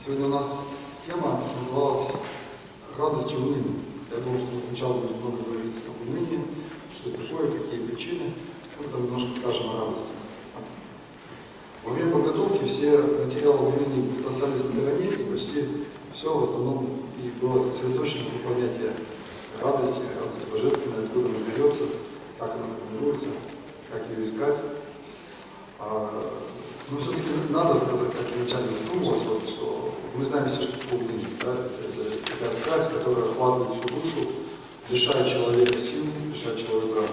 Сегодня у нас тема называлась «Радость и уныние». Я думаю, что мы сначала будем много говорить об унынии, что это такое, какие причины, потом немножко скажем о радости. Во время подготовки все материалы о унынии остались в стороне, и почти все в основном и было сосредоточено на понятии радости божественной, откуда она берется, как она формируется, как ее искать. Но все-таки надо сказать, как изначально задумалось, вот, что мы знаем все, что такое уныние. Да? Это такая страсть, которая охватывает всю душу, лишает человека сил, лишает человека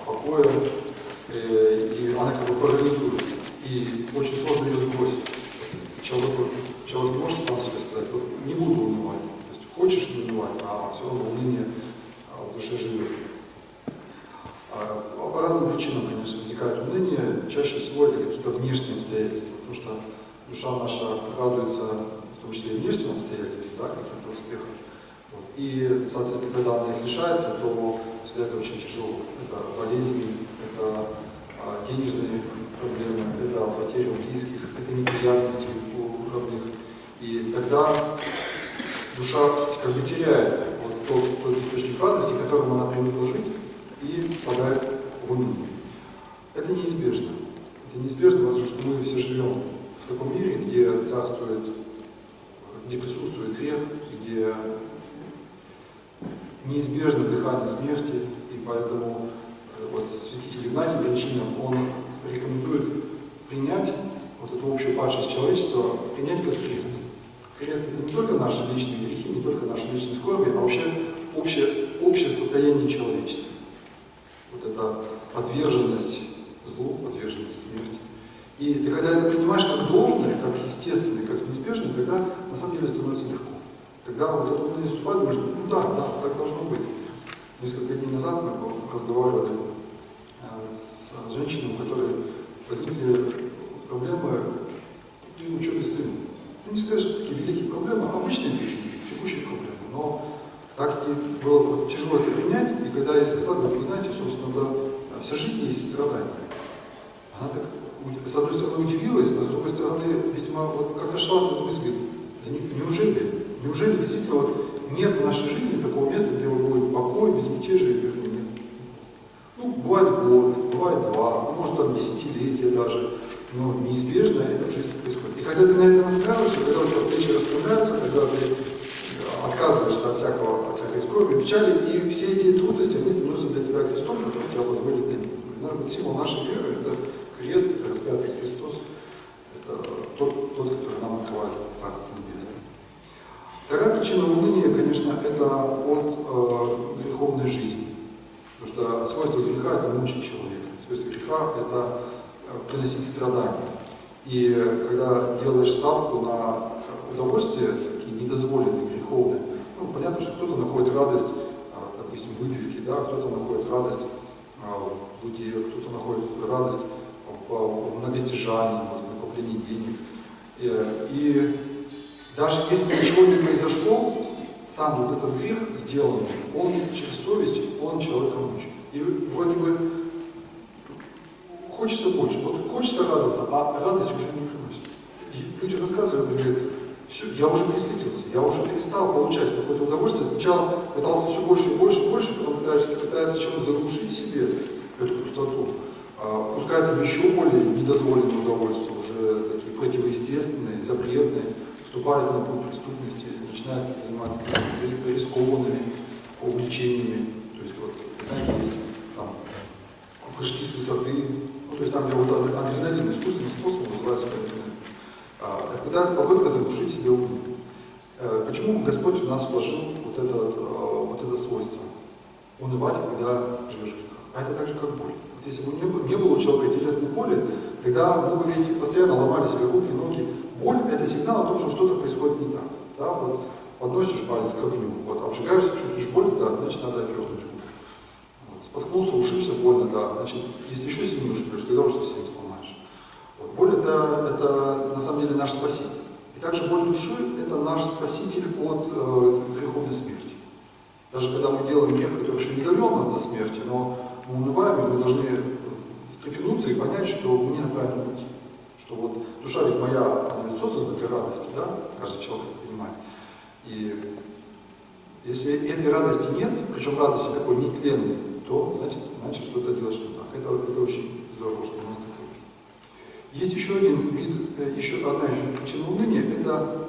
покоя, и она как бы парализует. И очень сложно ее сбросить. Человек не может сам себе сказать, вот, не буду унывать. То есть хочешь не унывать, а все равно уныние в душе живет. По разным причинам, конечно, возникает уныние. Чаще всего это какие-то внешние обстоятельства, потому что душа наша радуется, в том числе и внешним обстоятельствам, да, каким-то успехам. Вот. И, соответственно, когда она их лишается, то всегда это очень тяжело. Это болезни, это денежные проблемы, это потеря близких, это неприятности у родных. И тогда душа как бы теряет вот тот источник радости, которым она привыкла жить, и впадает в уныние. Это неизбежно. Это неизбежно, потому что мы все живем в таком мире, где царствует, где присутствует грех, где неизбежно дыхание смерти, и поэтому вот святитель Игнатий Брянчанинов, он рекомендует принять вот эту общую падшесть человечества, принять как крест. Крест — это не только наши личные грехи, не только наши личные скорби, а вообще общее состояние человечества. Вот эта подверженность злу, подверженность смерти. И ты когда это принимаешь как должное, как естественное, как неизбежное, тогда на самом деле становится легко. Тогда вот это уныние наступает, думаешь, ну да, так должно быть. Несколько дней назад мы разговаривали с женщинами, у которой возникли проблемы при учебе сына. Ну, не сказать, что такие великие проблемы, а обычные текущие проблемы. Но так и было вот тяжело это принять, и когда я сказал, вы знаете, собственно, да, вся жизнь есть страдания. Она так, с одной стороны, удивилась, а с другой стороны, видимо, вот как-то шла с этой мыслью, да неужели действительно вот нет в нашей жизни такого места, где будет покой, безмятежие и мир? Нет. Ну, бывает год, бывает два, может там десятилетия даже, но неизбежно это в жизни происходит. И когда ты на это настраиваешься, когда у тебя плечи распрямляются, когда ты отказываешься от всякой скорби, печали, и все эти трудности, они становятся для тебя крестом, который тебя возводит на них. Наверное, вот символ нашей веры — это крест, это распятый Христос, это тот, который нам открывает Царство Небесное. Вторая причина уныния, конечно, это от греховной жизни. Потому что свойство греха — это мучить человека. Свойство греха — это приносить страдания. И когда делаешь ставку на удовольствия, такие недозволенные, греховные, ну, понятно, что кто-то находит радость, допустим, в выпивке, да, кто-то находит радость в блуде, кто-то находит радость в многостяжании, в накоплении денег. И даже если ничего не произошло, сам вот этот грех сделан, он через совесть, он человека мучит. И вроде бы хочется больше, вот хочется радоваться, а радость уже не приносит. И люди рассказывают, говорят, все, я уже присытился, я уже перестал получать какое-то удовольствие. Сначала пытался все больше и больше и больше, потом пытается чем-то заглушить себе эту пустоту. Пускается в еще более недозволенные удовольствия, уже такие противоестественные, запретные, вступает на путь преступности, начинает заниматься рискованными увлечениями. То есть, вот, знаете, есть там прыжки с высоты, ну, то есть там, где вот адреналин, искусственный способ называется адреналин. Когда попытка заглушить себе ум. Почему Господь в нас вложил вот это свойство? Унывать, когда живешь в грехах. А это так же, как боль. Вот если бы не было у человека телесной боли, тогда мы бы ведь постоянно ломали себе руки, ноги. Боль — это сигнал о том, что что-то происходит не так. Да? Вот подносишь палец к огню, вот, обжигаешься, чувствуешь боль, да, значит, надо отвернуть. Вот, споткнулся, ушибся, больно, да, значит, если еще сильнее ушибешь, тогда уже совсем сломаешь. Вот, боль — это на самом деле наш спаситель. И также боль души — это наш спаситель от греховной смерти. Даже когда мы делаем грех, который еще не довел нас до смерти, но мы унываем, и мы должны встрепенуться и понять, что мы не на правильном пути. Что вот душа ведь моя, она ведь создана для радости, да? Каждый человек это понимает. И если этой радости нет, причем радости такой нетленной, то значит что-то делаешь не так. Это очень здорово, что у нас такое. Есть еще один вид, еще одна причина уныния, это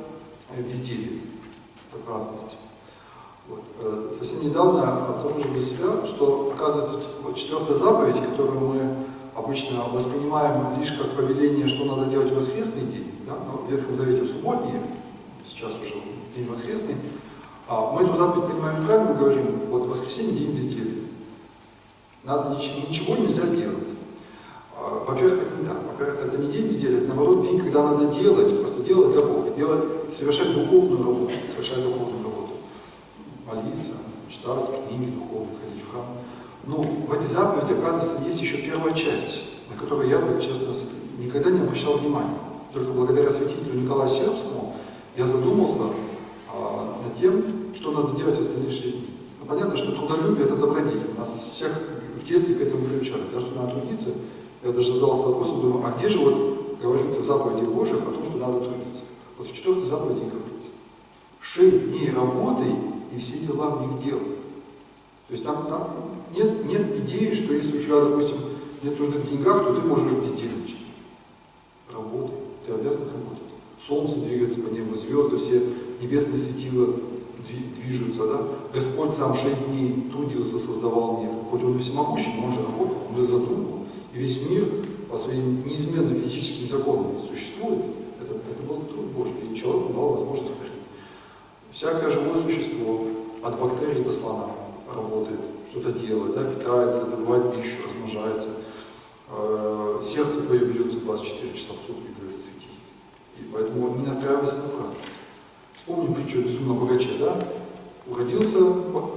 безделье, это праздность. Вот. Совсем недавно обнаружили для себя, что, оказывается, вот 4-я заповедь, которую мы обычно воспринимаем лишь как повеление, что надо делать в воскресный день, да? Но в Ветхом Завете в субботний, сейчас уже день воскресный, мы эту заповедь понимаем неправильно, мы говорим, вот в воскресенье день безделья. Надо ничего нельзя делать. Во-первых, это не так. Во-первых, это не день безделья, это наоборот день, когда надо делать, просто делать для Бога, совершать духовную работу, молиться, читать книги духовные, ходить в храм. Но в этой заповеди, оказывается, есть еще первая часть, на которую я, честно, никогда не обращал внимания. Только благодаря святителю Николаю Сербскому я задумался над тем, что надо делать в остальные 6 дней. Ну, понятно, что трудолюбие – это добродетель. Нас всех в детстве к этому приучали. Да, что надо трудиться. Я даже задался вопросом, думаю, а где же вот говорится в заповеди Божьих о том, что надо трудиться? Вот в 4-й заповеди говорится. 6 дней работай и все дела в них делай. То есть там нет идеи, что если у тебя, допустим, нет нужды в деньгах, то ты можешь бездельничать. Работай, ты обязан работать. Солнце двигается по небу, звезды, все небесные светила движутся, да? Господь сам 6 дней трудился, создавал мир. Хоть он и всемогущий, но он же работал, он же задумал. И весь мир по своим неизменным физическим законам существует. Это был труд Божий, и человеку дал возможность творить. Всякое живое существо, от бактерий до слона, работает, что-то делает, да, питается, добывает пищу, размножается. Сердце твое бьется 24 часа в сутки, говорит святитель. И поэтому не настраивайся на праздник. Вспомним притчу о безумном богаче, да? Уродился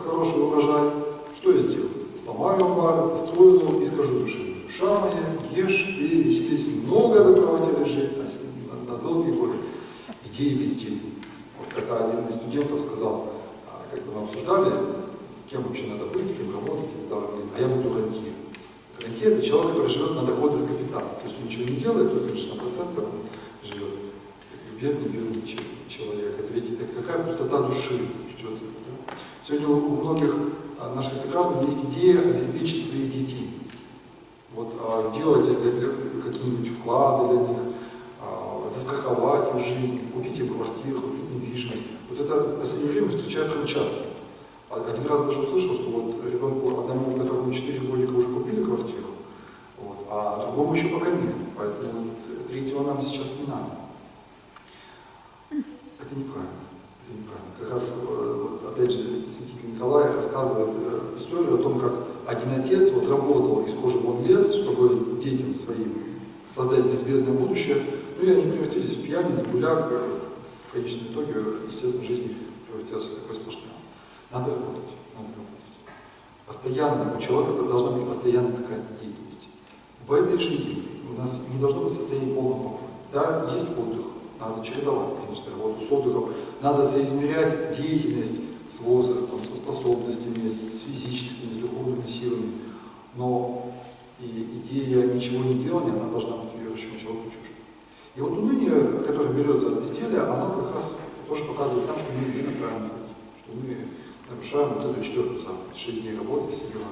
хороший урожай, что я сделаю? Сломаю амбар, построю его и скажу душе: душа моя, ешь, пей, веселись, много добра тебе лежит на долгие годы. Идеи безделья. Вот когда один из студентов сказал, как бы мы обсуждали, кем вообще надо быть, кем работать, и так далее, а я буду рантье. Рантье – это человек, который живет на доходы с капитала. То есть он ничего не делает, только лишь на процентах он живет. Бедный человек. Это ведь какая пустота души ждет. Да? Сегодня у многих наших сограждан есть идея обеспечить своих детей. Вот, сделать какие-нибудь вклады для них, застраховать их жизнь, купить им квартиру, купить недвижимость. Вот это в последнее время встречают очень часто. Один раз даже услышал, что вот ребенку одному, которому 4 годика уже купили квартиру, вот, а другому еще пока нет. Поэтому третьего нам сейчас не надо. Это неправильно. Это неправильно. Как раз, вот, опять же, святитель Николай рассказывает историю о том, как один отец вот работал из кожи вон лез, чтобы детям своим создать безбедное будущее, ну и они превратились в пьяниц, в гуляк, в конечном итоге, естественно, жизнь превратилась в такой сплошной. Надо работать, надо работать. Постоянно, у человека должна быть постоянно какая-то деятельность. В этой жизни у нас не должно быть состояние полного покоя. Да, есть отдых, надо чередовать, конечно, работу с отдыхом. Надо соизмерять деятельность с возрастом, со способностями, с физическими, с духовными силами. Но и идея ничего не делания, она должна быть верующему человеку чужой. И вот уныние, которое берется от безделия, оно как раз тоже показывает нам, что мы идем правильно, что мы нарушаем вот эту 4-ю заповедь, 6 дней работы, все дела.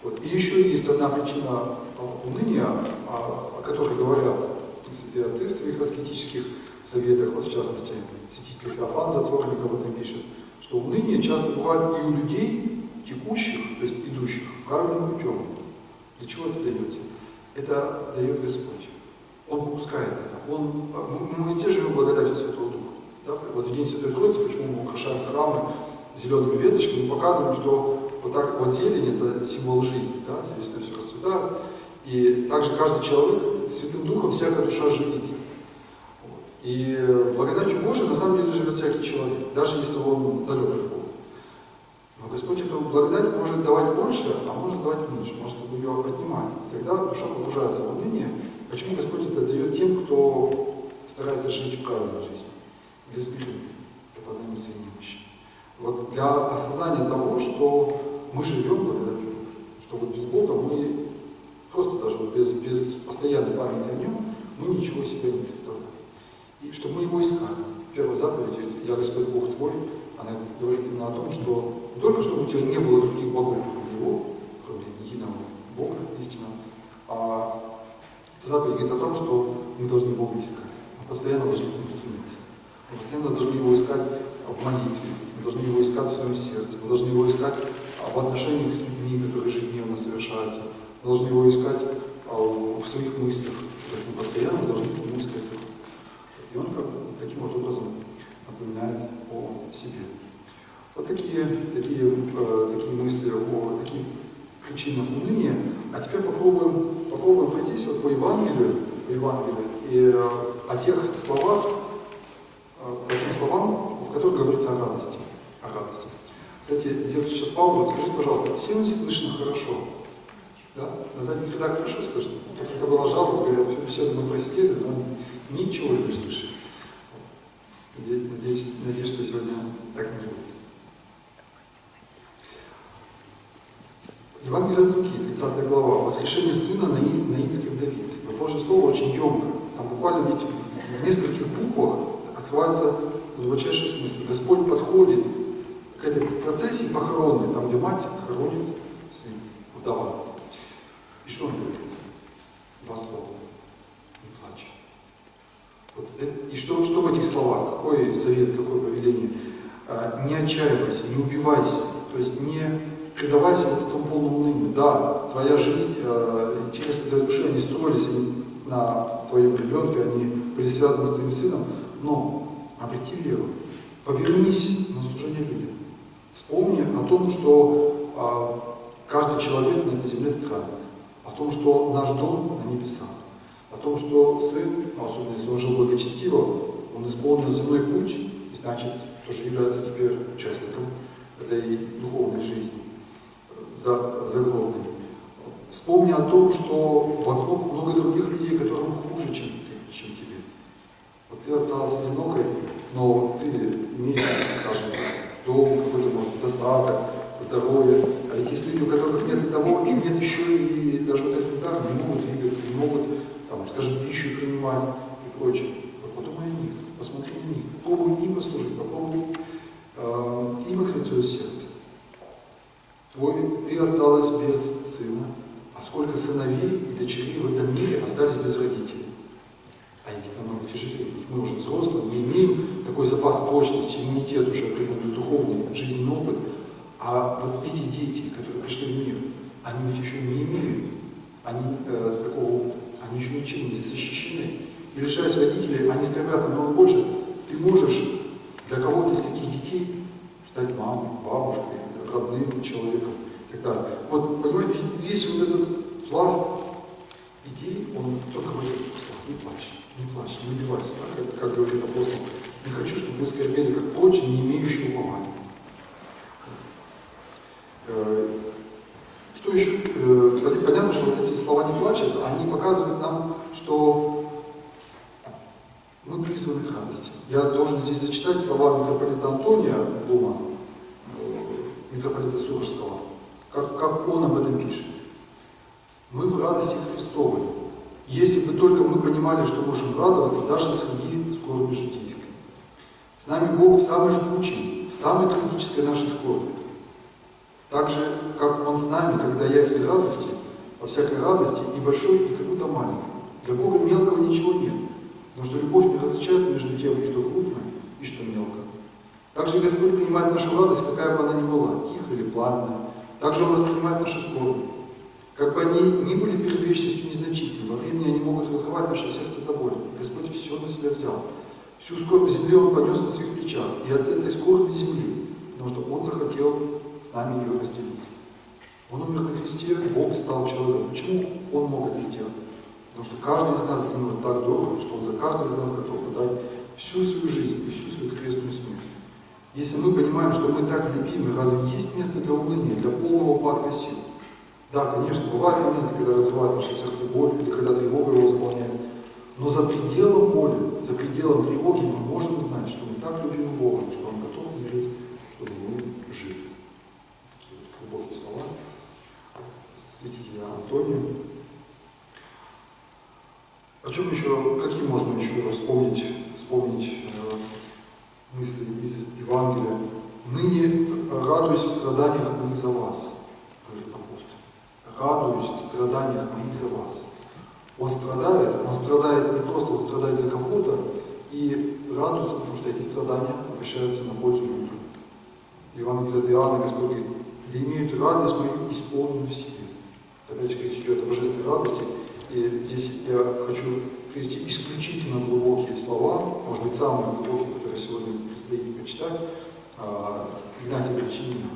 Вот. И еще есть одна причина уныния, о которой говорят святые отцы в своих аскетических советах, вот в частности, святитель Феофан Затворник об этом пишет, что уныние часто бывает и у людей, текущих, то есть идущих правильным путем. Для чего это дается? Это дает Господь. Он выпускает это. Мы все живем благодатью Святого Духа. Да? Вот в День Святой Троицы, почему мы украшаем храмы зелеными веточками, мы показываем, что вот так вот зелень – это символ жизни, да? Здесь все расцветает. И также каждый человек Святым Духом, всякая душа живится. Вот. И благодатью Божией на самом деле живет всякий человек, даже если он далек от Бога. Но Господь эту благодать может давать больше, а может давать меньше, может ее отнимать. И тогда душа погружается в уныние. Почему Господь это дает тем, кто старается жить правильной жизнью, для смирения, для познания своей немощи? Вот для осознания того, что мы живем благодатью Божией, что вот без Бога мы просто даже вот без постоянной памяти о Нем, мы ничего себе не представляем. И чтобы мы его искали. Первая заповедь, «Я Господь Бог твой», она говорит именно о том, что не только чтобы у тебя не было других богов, кроме Него, кроме единого Бога, истинного, а заповедь говорит о том, что мы должны Бога искать. Мы постоянно должны к Нему стремиться. Мы постоянно должны Его искать в молитве, мы должны Его искать в своем сердце, мы должны Его искать в отношениях с людьми, которые ежедневно совершаются, мы должны Его искать в своих мыслях. Мы постоянно должны к Нему искать Его. И Он таким вот образом напоминает о себе. Вот такие мысли о таких причинах уныния. А теперь попробуем пройтись вот по Евангелию и о тех словах, по тем словам, в которых говорится о радости. Кстати, сделаю сейчас паузу. Скажите, пожалуйста, всем слышно хорошо? Да? На задних рядах хорошо слышно? Только это была жалоба, говорят, все мы просидели, но ничего не слышали. Надеюсь, что сегодня так не будет. Евангелие от Луки, 30 глава, воскрешение сына наинской вдовицы. Но Божье слово очень емко. Там буквально в нескольких буквах открывается глубочайший смысл. Господь подходит к этой процессии похоронной, там, где мать хоронит сына, вдова. И что он говорит? Два слова. Не плачь. Вот и что в этих словах? Какой совет, какое повеление? Не отчаивайся, не убивайся. То есть не предавайся вот этому полному унынию. Да, твоя жизнь, интересы твоей души, они строились на твоем ребенке, они были связаны с твоим сыном, но обрети веру. Повернись на служение людям. Вспомни о том, что каждый человек на этой земле странник. О том, что наш дом на небесах. О том, что сын, особенно если он жил благочестиво, он исполнил земной путь, и значит, тоже является теперь участником этой духовной жизни, загробной. Вспомни о том, что вокруг много других людей, которым хуже, чем тебе. Вот ты осталась одинокой, но ты имеешь, скажем, дом, какой-то, может быть, достаток, здоровье. А ведь есть люди, у которых нет и того, и нет еще и даже вот этот дар, не могут двигаться, не могут, там, скажем, пищу принимать и прочее. Вот подумай о них, посмотри на них, попробуй им послужить, попробуй им открыть свое сердце. Ты осталась без сына, а сколько сыновей и дочерей в этом мире остались без родителей. А их намного тяжелее. Мы уже взрослые, мы имеем такой запас прочности, иммунитет уже определенный, духовный, жизненный опыт. А вот эти дети, которые пришли в мир, они ведь еще не имеют такого опыта, они еще ничем не защищены. И лишаясь родителей, они скорбят намного больше. Ты можешь для кого-то из таких детей стать мамой, бабушкой, родным человеком и так далее. Вот, понимаете, весь вот этот пласт идей, он только в этих словах. Не плачь, не убивайся. Да? Как говорит апостол, не хочу, чтобы вы скорбели, как прочие, не имеющие упования. Что еще? Понятно, что вот эти слова «не плачут», они показывают нам, что мы призваны к радости. Я должен здесь зачитать слова митрополита Антония дома, митрополита Сурожского, как он об этом пишет. Мы в радости Христовой. Если бы только мы понимали, что можем радоваться даже среди скорби житейской. С нами Бог в самой жгучей, в самой трагической нашей скорби. Так же, как Он с нами, когда якорь радости, во всякой радости и большой, и как будто маленькой. Для Бога мелкого ничего нет, потому что любовь не различает между тем, что крупно и что мелко. Также Господь принимает нашу радость, какая бы она ни была, тихая или пламенная. Также Он воспринимает наши скорби. Как бы они ни были перед вечностью незначительны, во времени они могут разрывать наше сердце до боли. Господь все на себя взял. Всю скорбь земли Он понес на своих плечах. И от этой скорби земли, потому что Он захотел с нами ее разделить. Он умер на кресте, Бог стал человеком. Почему Он мог это сделать? Потому что каждый из нас для Него так дорог, что Он за каждого из нас готов отдать всю свою жизнь и всю свою крестную смерть. Если мы понимаем, что мы так любимы, разве есть место для уныния, для полного упадка сил? Да, конечно, бывают моменты, когда разрывает наше сердце боль, или когда тревога его заполняет. Но за пределом боли, за пределом тревоги мы можем знать, что мы так любим Бога, что Он готов умереть, чтобы мы жили. Такие вот глубокие слова святителя Антония. О чем еще, какие можно еще вспомнить мысли из Евангелия? «Ныне радуюсь в страданиях моих за вас», говорит апостол. «Радуюсь в страданиях моих за вас». Он страдает не просто, он страдает за кого-то и радуется, потому что эти страдания обращаются на пользу людям. Евангелие от Иоанна Господь говорит: «Да имеют радость мою исполненную в себе». Опять же, речь идет о божественной радости. И здесь я хочу привести исключительно глубокие слова, может быть, самые глубокие, которые сегодня предстоит прочитать, Игнатия Бродчанина,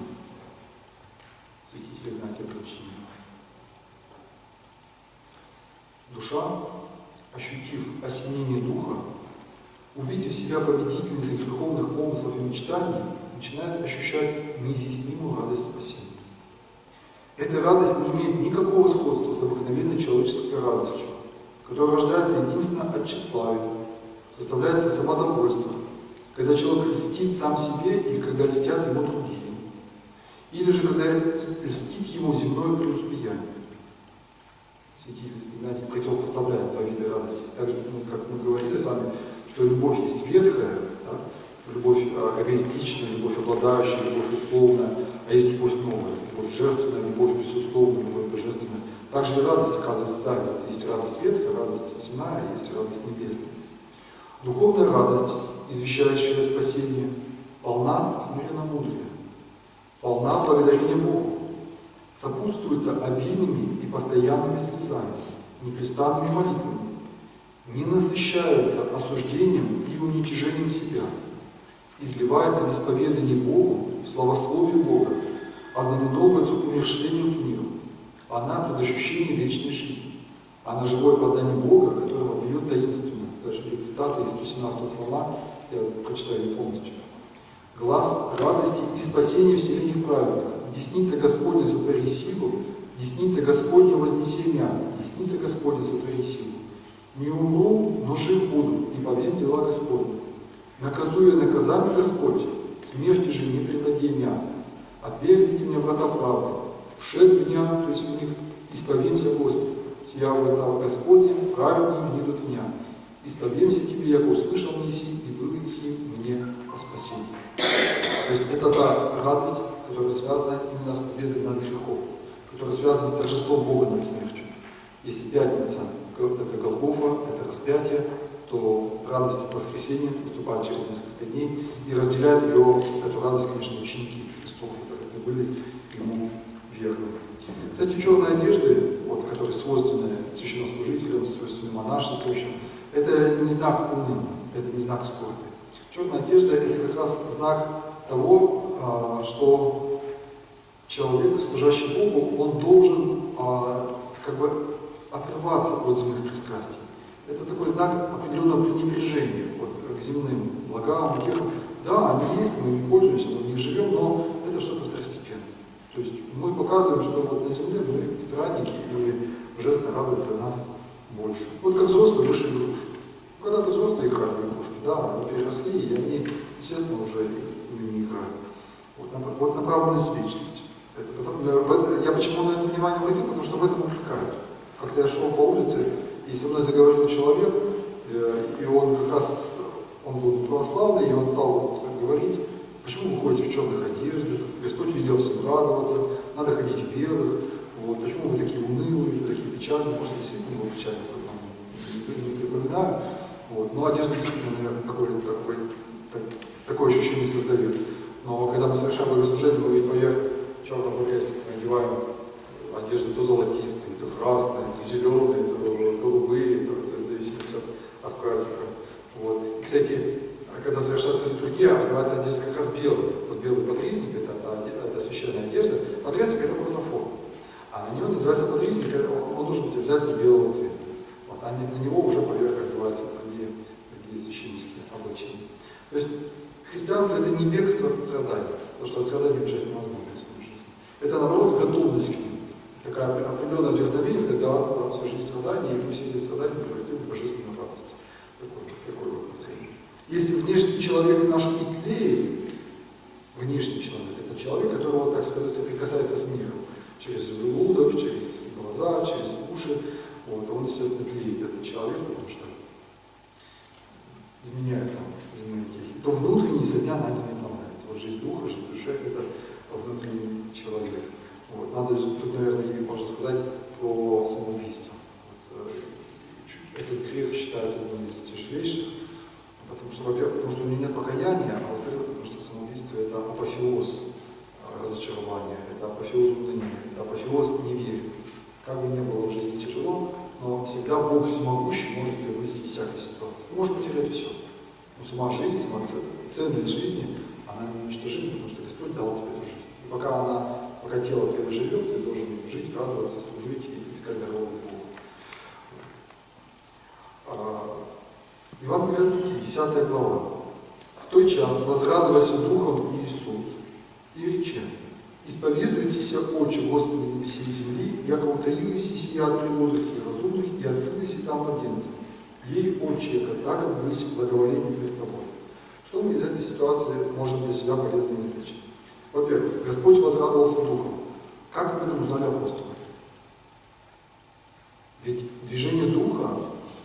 святителя Игнатия Бродчанина. Душа, ощутив осенение духа, увидев себя победительницей греховных помыслов и мечтаний, начинает ощущать неизъяснимую радость спасения. Эта радость не имеет никакого сходства с обыкновенной человеческой радостью, которая рождается единственно от тщеславия, составляется самодовольством, когда человек льстит сам себе или когда льстят ему другие, или же когда льстит ему земное преуспеяние. Святитель Игнатий противопоставляет два вида радости. Так же, как мы говорили с вами, что любовь есть ветхая, да? Любовь эгоистичная, любовь обладающая, любовь условная, а есть любовь новая, любовь жертвенная, любовь безусловная, любовь божественная. Также и радость, оказывается, да, есть радость ветхая, радость земная, есть радость небесная. Духовная радость, извещающая спасение, полна смиренно-мудрия, полна благодарения Богу, сопутствуется обильными и постоянными слезами, непрестанными молитвами, не насыщается осуждением и уничижением себя, изливается в исповедание Богу, в славословие Бога, ознаменовывается умершлением к миру. Она предощущение вечной жизни. Она живое познание Бога, которого бьет таинственно. Даже идет цитата из 117 псалма, я прочитаю ее полностью. «Глаз радости и спасения вселенных праведных, десница Господня сотвори силу, десница Господня вознеси меня, десница Господня сотвори силу. Не умру, но жив буду, и повем дела Господня. Наказуя наказание Господь, смерти же не предади меня. Отверзите мне врата правды, вшед в дня, то есть в них, исповемся Господу. Сия врата Господня, праведнее внидут в дня. Исповемся тебе, яко услышал Моисей, и был Иисей мне по спасению». То есть это та радость, которая связана именно с победой над грехом, которая связана с торжеством Бога над смертью. Если пятница – это Голгофа, это распятие, то радость воскресения наступает через несколько дней, и разделяют ее, эту радость, конечно, ученики Христова, которые были ему верны. Кстати, черные одежды, вот, которые свойственны священнослужителям, свойственны монашествующим, это не знак уныния, это не знак скорби. Черная одежда – это как раз знак того, что человек, служащий Богу, он должен как бы отрываться от земных пристрастий. Это такой знак определенного пренебрежения вот, к земным благам, успехам. Да, они есть, мы ими пользуемся, мы в них живем, но это что-то второстепенное. То есть мы показываем, что вот на земле мы странники, и божественная радость для нас больше. Вот как взрослые вышли игрушки. Когда-то взрослые играли в игрушки, да, они переросли, и они, естественно, уже не играют. Вот направленность в вечность. Я почему на это внимание обратил? Потому что в этом упрекают. Как-то я шел по улице, и со мной заговорил человек, и он как раз, он был православный, и он стал говорить, почему вы ходите в черных одеждах, Господь велел всем радоваться, надо ходить в белых, вот, почему вы такие унылые, такие печальные, может, действительно был печальный, не припоминаю, вот, но одежда действительно, наверное, такое ощущение создает. Но когда мы совершаем богослужение, мы поверх черного повестника надеваем одежды то золотистые, то красные, то зеленые, то голубые, то в зависимости от праздника. Вот. И, кстати, когда совершается литургия, одевается одежда как раз белая. Вот белый подрезник – это священная одежда, подрезник – это просто форма. А на него надевается подрезник, он должен быть обязательно белого цвета. Вот. А на него уже поверх одеваются другие священнические облачения. То есть христианство – это не бегство от страданий, потому что от страданий убежать невозможно в своей жизни. Это, наоборот, готовность к ним. Такая определенная дерзновенность, когда всю жизнь страданий, и мы все эти страдания превратим в божественную радость. Такое вот настроение. Если внешний человек наш и тлеет, внешний человек – это человек, которого, так сказать, соприкасается с миром. Через желудок, через глаза, через уши. Вот, он, естественно, тлеет, этот человек, потому что изменяет там земные утехи. То внутренний со дня на день обновляется. Вот жизнь духа, жизнь души – это внутренний человек. Вот. Надо тут, наверное, можно сказать про самоубийство. Вот, этот грех считается одним из тяжелейших, потому что, во-первых, потому что у него нет покаяния, а во-вторых, потому что самоубийство – это апофеоз разочарования, это апофеоз уныния, это апофеоз неверия. Как бы ни было в жизни тяжело, но всегда Бог всемогущий может ее вывести из всякой ситуации. Ты можешь потерять все. Но сама жизнь, сама ценность жизни, она неуничтожима, потому что Господь дал тебе эту жизнь. И пока тело твое живет, ты должен жить, радоваться, служить и искать дорогу к Богу. Евангелие от Луки, 10 глава. В той час возрадовался Духом Иисус и рече: «Исповедуйтесь, Отче, Господи всей земли, яко утаились и сия от преводных и разумных, и открылись и там младенцы. Ей, Отче, яко так как быть благоволение пред Тобой». Что мы из этой ситуации можем для себя полезно извлечь? Во-первых, Господь возрадовался Духом. Как об этом узнали апостолы? Ведь движение Духа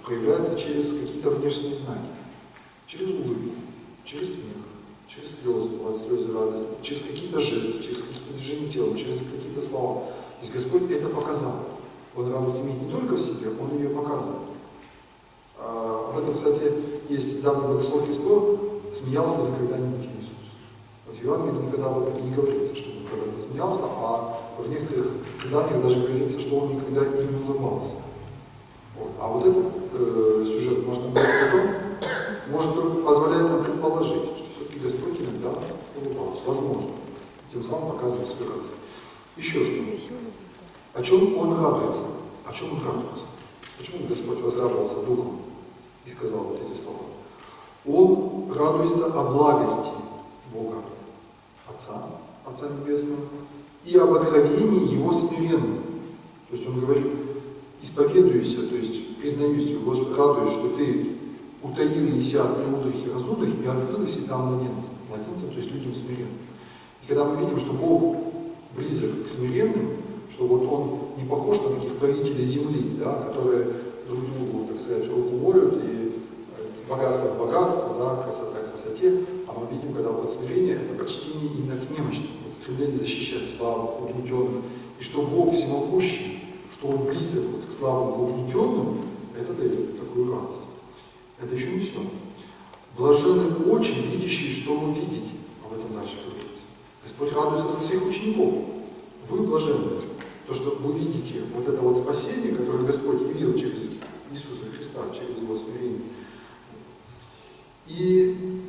проявляется через какие-то внешние знаки. Через улыбку, через смех, через слезы, бывают слезы радости, через какие-то жесты, через какие-то движения тела, через какие-то слова. То есть Господь это показал. Он радость имеет не только в себе, Он ее показывает. Об этом, кстати, есть давний богословский спор, смеялся ли когда-нибудь Иисус. Вот в Евангелии никогда об этом не говорится, что Он когда-то смеялся, а в некоторых преданиях даже говорится, что Он никогда и не улыбался. Вот. А вот этот сюжет можно говорить потом, может только позволяет нам предположить, что все-таки Господь иногда улыбался. Возможно. Тем самым показывает свою радость. Еще что? О чем Он радуется? О чем Он радуется? Почему Господь возрадовался Духом и сказал вот эти слова? Он радуется о благости Бога, Отца Небесного, и об откровении Его смиренным. То есть Он говорит: исповедуйся, то есть признаюсь тебе, Господи, радуюсь, что Ты утаил Еся от премудрых и разумных и открылась и там младенцам. Младенцам, то есть людям смиренным. И когда мы видим, что Бог близок к смиренным, что вот Он не похож на таких правителей земли, да, которые друг другу, так сказать, руку моют, и богатство к богатству, да, красота к красоте, а мы видим, когда вот смирение — это почтение именно к немощным, вот стремление защищать слабых, угнетенных, и что Бог всемогущий, что Он близок вот к слабым, угнетенным, это дает такую радость. Это еще не все. Блаженны очи, видящие, что вы видите. Об этом дальше говорится. Господь радуется за своих учеников. Вы блаженны. То, что вы видите вот это вот спасение, которое Господь явил через Иисуса Христа, через Его смирение. И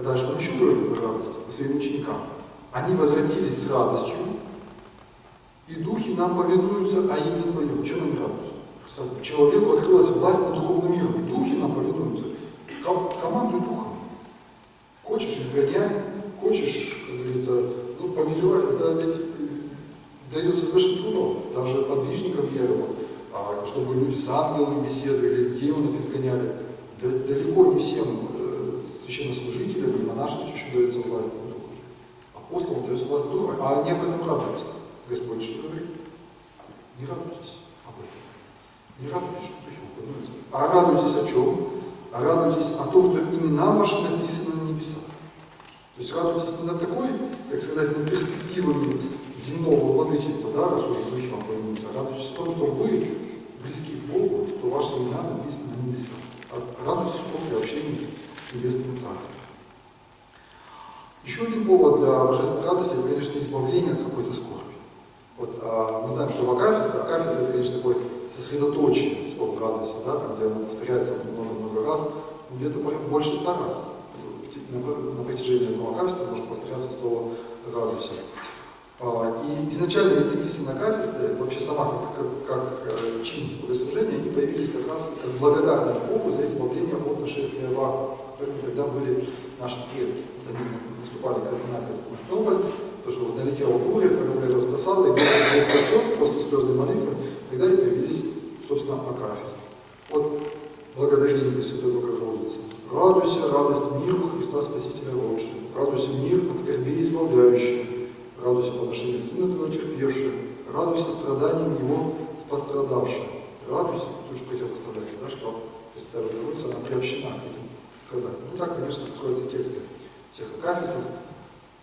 дальше Он еще говорит про радость своим ученикам. Они возвратились с радостью, и духи нам повинуются о имени Твоем. Чем они радуются? Человеку открылась власть над духовным миром. Духи нам повинуются. Командуй духом. Хочешь — изгоняй, хочешь, как говорится, повелевай. Это ведь дается с большим трудом. Даже подвижникам веры, чтобы люди с ангелами беседовали, демонов изгоняли. Далеко не всем священнослужителям и монашеству еще дается власть над духом. Апостолам дается власть над духом, а они об этом радуются. Господь что говорит? Не радуйтесь об этом. Не радуйтесь, что духи повинуются. А радуйтесь о чем? А радуйтесь о том, что имена ваши написаны на небесах. То есть радуйтесь не над такой, так сказать, над перспективами земного владычества, да, раз уже духи вам повинуются, а радуйтесь о том, что вы близки к Богу, что ваши имена написаны на небесах. Радуйтесь в том приобщении к небесному царству. Еще один повод для божественной радости — это, конечно, избавление от какой-то скорби. Вот, мы знаем, что в Акафисте это, конечно, такое сосредоточение слова «радуйся», да, там, где оно повторяется много-много раз, где-то больше 100 раз. На протяжении одного Акафиста может повторяться слово «радуйся». И изначально эти песни на Акафисте, вообще сама как чин богослужения, они появились как раз как благодарность Богу за избавление от нашествия врагов, которыми тогда были наши предки. Вот они наступали на Константинополь, то, что вот налетела буря, корабли разбросала, и был спасен после слезной молитвы, тогда и появились, собственно, Акафисты. Вот благодарение Пресвятой Богородицы. Радуйся, радость миру Христа Спасителя родшего. Радуйся мир от скорбей избавляющий. Радуйся поношению Сына Твоего терпевшего. Радуйся страданиям Его спострадавшего. радуйся, тоже противопоставляется, да, что Пресвятая Богородица, она приобщена к этим страданиям. Ну так, конечно, строятся тексты всех акафистов.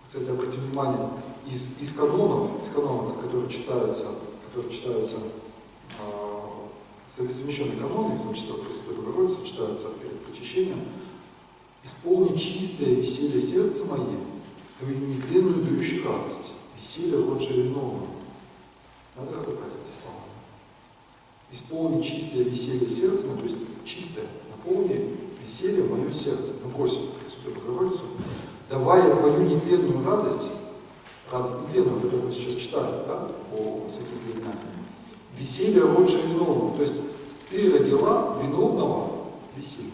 Кстати, обратите внимание, из канонов, которые читаются совмещенные каноны, в том числе Пресвятой Богородицы, читаются перед причащением, «Исполни чистое веселье сердца мое, твою нетленную дающую радость, веселье лучше виновного». Надо разобрать эти слова. «Исполни чистое веселье сердца мое», то есть чистое, наполни веселье мое сердце. Мы просим Пресвятую Богородицу, давая твою нетленную радость нетленную, которую мы сейчас читали, да, по святым Пятикнатам, веселье лучше виновного. То есть ты родила виновного веселья.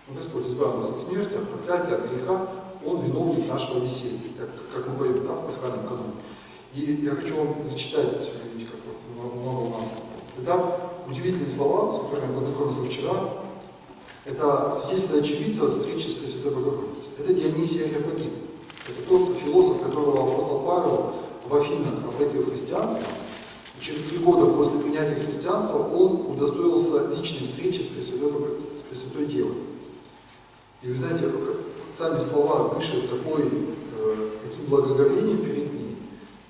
Ну, Господь избавил нас от смерти, от проклятия, от греха. Он виновник нашего веселья, как мы поем, да, в пасхальном каноне. И я хочу вам зачитать, видите, как вот много у нас цитат, удивительные слова, с которыми я познакомился вчера. Это свидетельство очевидца от встречи с Пресвятой Богородицей. Это Дионисий Ареопагит. Это тот философ, которого апостол Павел в Афинах обратил в христианство. И через 3 года после принятия христианства он удостоился личной встречи с Пресвятой Девой. И вы знаете, сами слова дышат таким благоговением перед ней.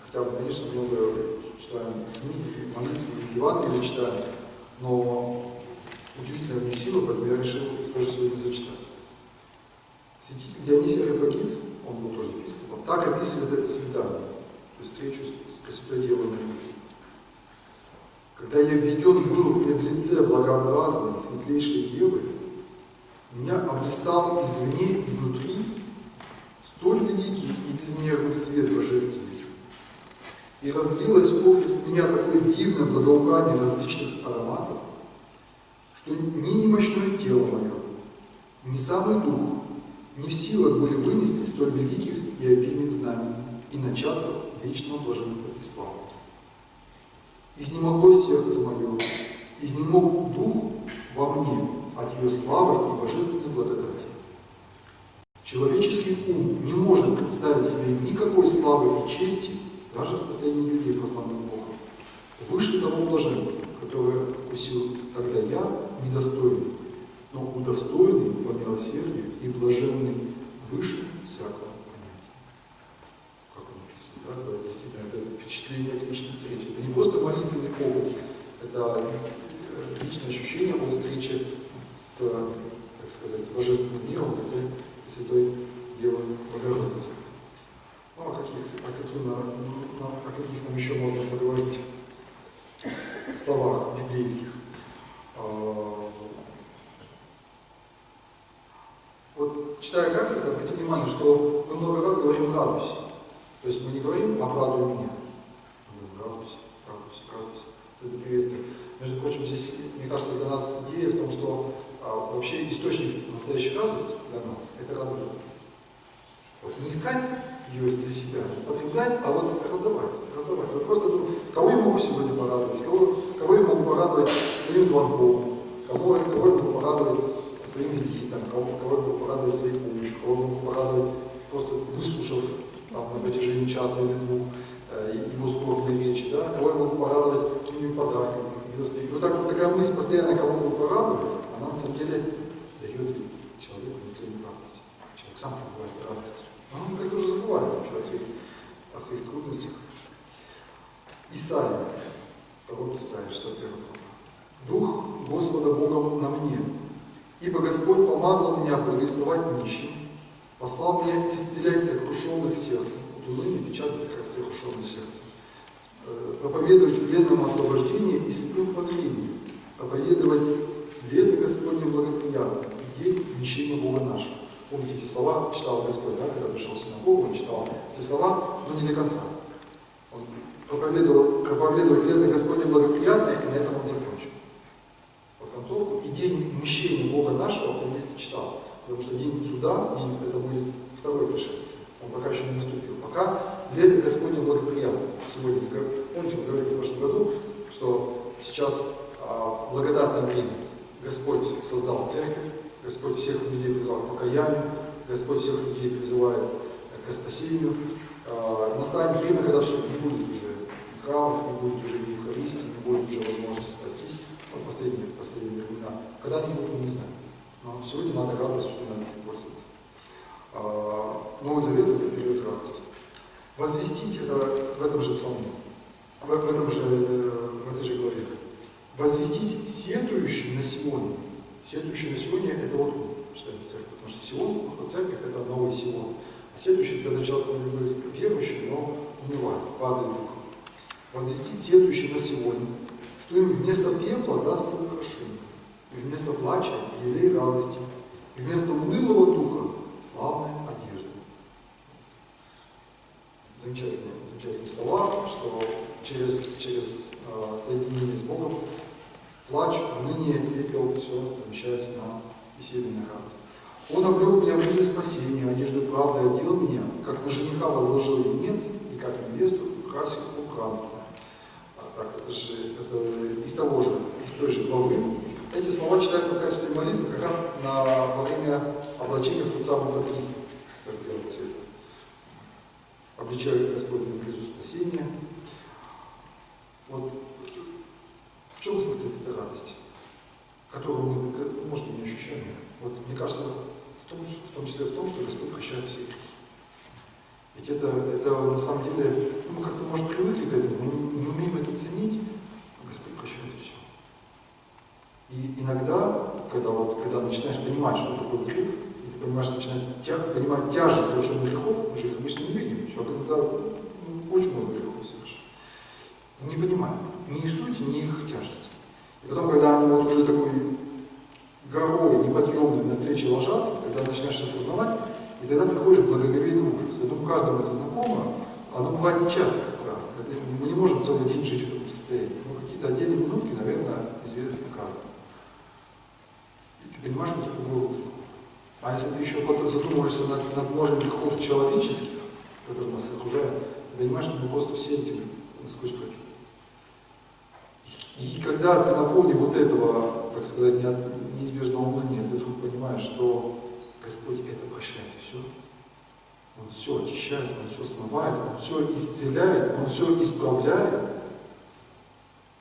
Хотя мы, конечно, много читаем книги, молитвы, Евангелие читаем, но удивительная в ней сила, поэтому я решил тоже сегодня зачитать. Святитель Дионисий Ареопагит, он был тоже епископом, так описывает это свидание, то есть встречу с Пресвятой Девой Марией. Когда я введен был пред лице благообразной, светлейшей Девы, меня облистал извне и внутри столь великий и безмерный свет божественный. И разлилось окрест меня такое дивное благоухание различных ароматов, что ни немощное тело мое, ни самый дух не в силах были вынести столь великих и обильных знамений и начатков вечного блаженства и славы. Изнемогло сердце мое, изнемог дух во мне от ее славы и божественной благодати. Человеческий ум не может представить себе никакой славы и чести, даже в состоянии людей, посланных Богом, выше того блаженства, которое вкусил тогда я, недостойный, но удостоенный по милосердию и блаженный выше всякого понятия. Как он написано, да? Действительно, это впечатление от личной встречи. Это не просто молитвенный опыт, это личное ощущение от встречи с, так сказать, божественным миром в лице Святой Девы Богородицы. Ну, о каких нам еще можно поговорить словах библейских. Вот, читая Акафист, обратите внимание, что мы много раз говорим «радуйся». То есть мы не говорим «обрадуй меня». Мы говорим «радуйся, радуйся, радуйся». Это приветствие. Между прочим, здесь, мне кажется, для нас идея в том, что вообще источник настоящей радости для нас – это радость. Вот не искать ее для себя, потреблять, а вот раздавать. Вот просто кого я могу сегодня порадовать, кого я могу порадовать своим звонком, кого я могу порадовать своим визитом, кого я могу порадовать своей помощью, кого я могу порадовать, просто выслушав на протяжении часа или 2 его скорбные речи, да, кого я могу порадовать какими-нибудь подарками. И вот такая мысль постоянно, кого могу порадовать, она на самом деле дает человеку внутреннюю радость. Человек сам пребывает в радости. Но он как-то уже забывает вообще о своих трудностях. Исайя, пророк Исайя, 61 глава. «Дух Господа Бога на мне, ибо Господь помазал меня благовествовать нищим, послал меня исцелять сокрушенных сердцем». Вот уныние печатает как сокрушенное сердце. «Проповедовать бедным освобождение и слепым прозрение, проповедовать лето Господне благоприятно, и день нищения Бога нашего». Помните эти слова, читал Господь, да, когда пришел в синагогу, он читал эти слова, но не до конца. Он проповедовал лето Господне благоприятное, и на этом он закончил. Под концовку, и день мщения Бога нашего он не читал, потому что день суда, это будет второе пришествие. Он пока еще не наступил. Пока лето Господне благоприятное. Сегодня, помните, мы говорили в прошлом году, что сейчас благодатное время. Господь создал церковь, Господь всех людей призвал к покаянию, Господь всех людей призывает к спасению. Настанет время, когда все, не будет уже ни храмов, не будет уже ни Евхаристии, не будет уже возможности спастись. вот последние времена, когда они будут, мы не знаем. Но сегодня надо радоваться, что надо этим пользоваться. Новый Завет — это период радости. Возвестить — это в этом же псалме, в этой же главе. Возвестить сетующим на Сионе. Сетующий на Сионе — это вот считается церковь, потому что Сион, церковь — это новый Сион. А сетующий, когда человек верующий, но умирает, падает духом. Возвестить сетующим на Сионе, что им вместо пепла дастся украшение, и вместо плача елей радости, и вместо унылого духа славная одежда. Замечательные слова, что через соединение с Богом плач, уныние, пепел, все замещается на веселье, на радость. Он облег меня в ризы спасения, одежды правды одел меня, как на жениха возложил венец, и как невесту украсил убранство. Так, это из той же главы. Эти слова читаются в качестве молитвы как раз во время облачения в ту самую баптизм, как делает все это. Обличает Господню в ризу спасения. Вот в чем состоит эта радость, которую мы, может быть, не ощущаем? Вот, мне кажется, в том числе в том, что Господь прощает все грехи. Ведь это на самом деле, мы как-то, может, привыкли к этому, мы не умеем это ценить, но Господь прощает все. И иногда, когда начинаешь понимать, что такое грех, и ты понимаешь, начинаешь понимать тяжесть совершенных грехов, мы же их обычно не видим, человек иногда очень много грехов совершает. И не понимаем ни их суть, ни их тяжесть. И потом, когда они вот уже такой горой неподъемной на плечи ложатся, когда начинаешь осознавать, и тогда приходишь в благоговейный ужас. Я думаю, каждому это знакомо, оно бывает нечасто, как правило. Мы не можем целый день жить в таком состоянии. Но какие-то отдельные минутки, наверное, известны каждому. И ты понимаешь, что такое было грех. А если ты еще потом задумываешься над морем грехов человеческих, которые нас окружают, ты понимаешь, что мы просто все этим насквозь пропиты. И когда ты на фоне вот этого, так сказать, неизбежного уныния, ты вдруг понимаешь, что Господь это прощает все. Он все очищает, Он все смывает, Он все исцеляет, Он все исправляет.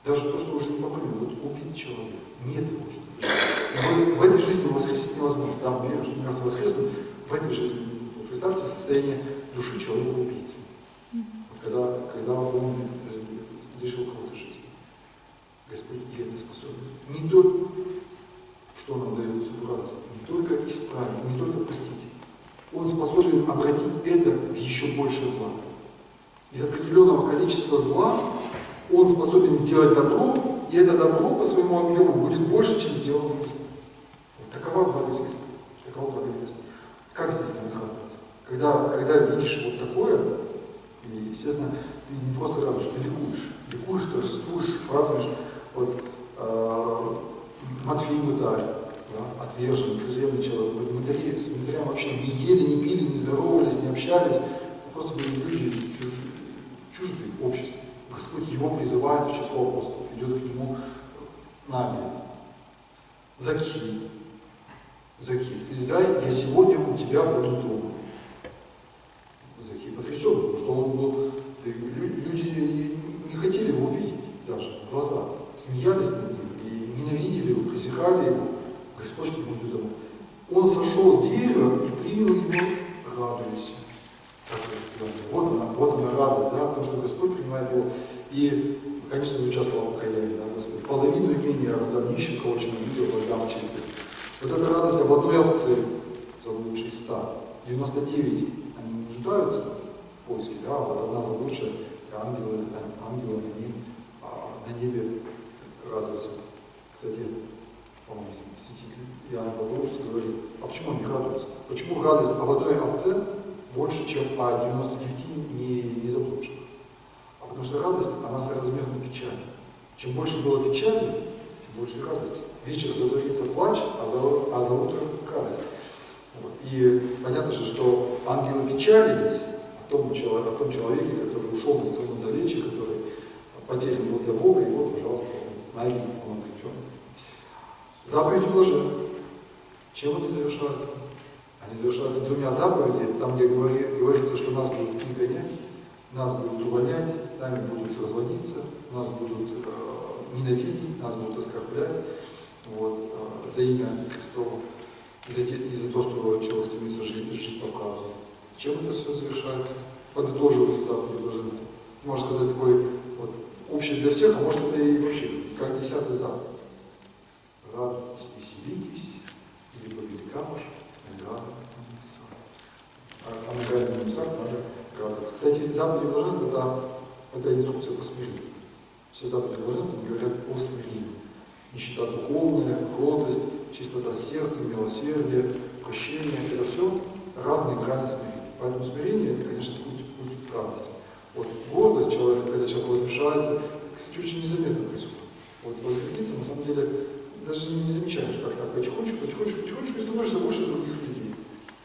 Даже то, что уже не поправимо. Вот убить человека. Нет его уже. В этой жизни воскресить невозможно. Да, мы верим, что мертвый воскреснут. В этой жизни. Представьте состояние души человека-убийцы. Вот когда он лишил кого-то жизни. Господь и это способен. Не только, что нам дает эту радость, не только исправить, не только простить. Он способен обратить это в еще большее благо. Из определенного количества зла он способен сделать добро, и это добро по своему объему будет больше, чем сделано Господь. Вот такова благость Господа. Такова благость Господа. Как здесь не разрадоваться? Когда видишь вот такое, и, естественно, ты не просто радуешься, ты ликуешь. Ликуешь, торжествуешь, празднуешь. Вот Матфей Мытарь, да, отверженный, презренный человек. Вот с мытарем вообще не ели, не пили, не здоровались, не общались. Это просто были люди чуждые обществу. Господь его призывает в число апостолов, идет к нему на обед. Закхей, слезай, я сегодня у тебя буду дома. Закхей потрясен, потому что он был, люди не хотели его видеть даже в глаза, смеялись над ним и ненавидели его, презирали его. Господь к нему домой. Он сошел с дерева и принял его, радуясь. Вот она радость, да, потому что Господь принимает его. И, конечно, звучат слова покаяния, да, Господь. Половину имения я раздам нищим, кого чем увидел, раздам учителю. Вот эта радость об одной овце заблудшей 100. 99 они не нуждаются в поиске, да, а вот одна заблудшая, и ангелы на небе радуются. Кстати, по-моему, святитель Иоанн Златоуст говорит, а почему они радуются? Почему радость об одной овце больше, чем о 99 не заблудших? А потому что радость, она соразмерна печали. Чем больше было печали, тем больше радости. Вечер зазорится плач, а за утро радость. Вот. И понятно же, что ангелы печалились о том человеке, который ушел на страну далече, который потерян был для Бога, и вот, пожалуйста, найден, он обречен. Заповеди блаженств. Чем они завершаются? Они завершаются двумя заповедями, там, где говорится, что нас будут изгонять, нас будут увольнять, с нами будут разводиться, нас будут ненавидеть, нас будут оскорблять, вот, за имя Христово, и за то, что человек стремится жить по правде. Чем это все завершается? Подытоживается заповедь блаженства. Можно сказать, такой вот, общий для всех, а может это и вообще, как 10-й заповедь. Радуйтесь, веселитесь, ибо велика ваша награда на небесах. А награда на небесах надо радоваться. Кстати, заповеди блаженства это инструкция по смирению. Все заповеди блаженства говорят о смирении. Нищета духовная, кротость, чистота сердца, милосердие, прощение – это все разные грани смирения. Поэтому смирение – это, конечно, путь радости. Вот гордость человека, когда человек возвышается, кстати, очень незаметно происходит. Вот возгордиться, на самом деле, даже не замечаешь, как так потихонечку, и становишься выше других людей.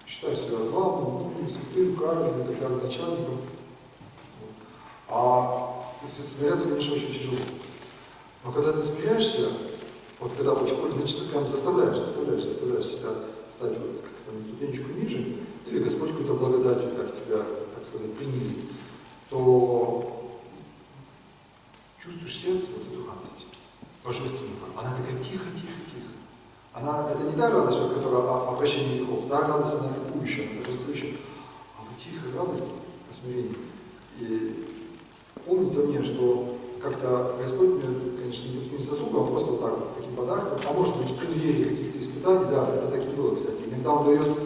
Считаешь себя главным, святым, правильным, и так далее, начальником. А смиряться, конечно, очень тяжело. Но когда ты смиряешься, вот когда потихоньку прям заставляешь себя стать вот как-то на ступенечку ниже, или Господь какой-то благодатью так тебя, так сказать, принизит, то чувствуешь сердце вот эту радость, божественную. Она такая тихо. Это не та радость, которая о прощении грехов, та радость, она ликующая, она растущая. А вот тихая радость о смирении. И помнится мне, что как-то Господь мне, конечно, не заслуга, а просто вот так вот, таким подарком, а может быть в преддверии каких-то испытаний, да, это так и было, кстати. Иногда Он дает,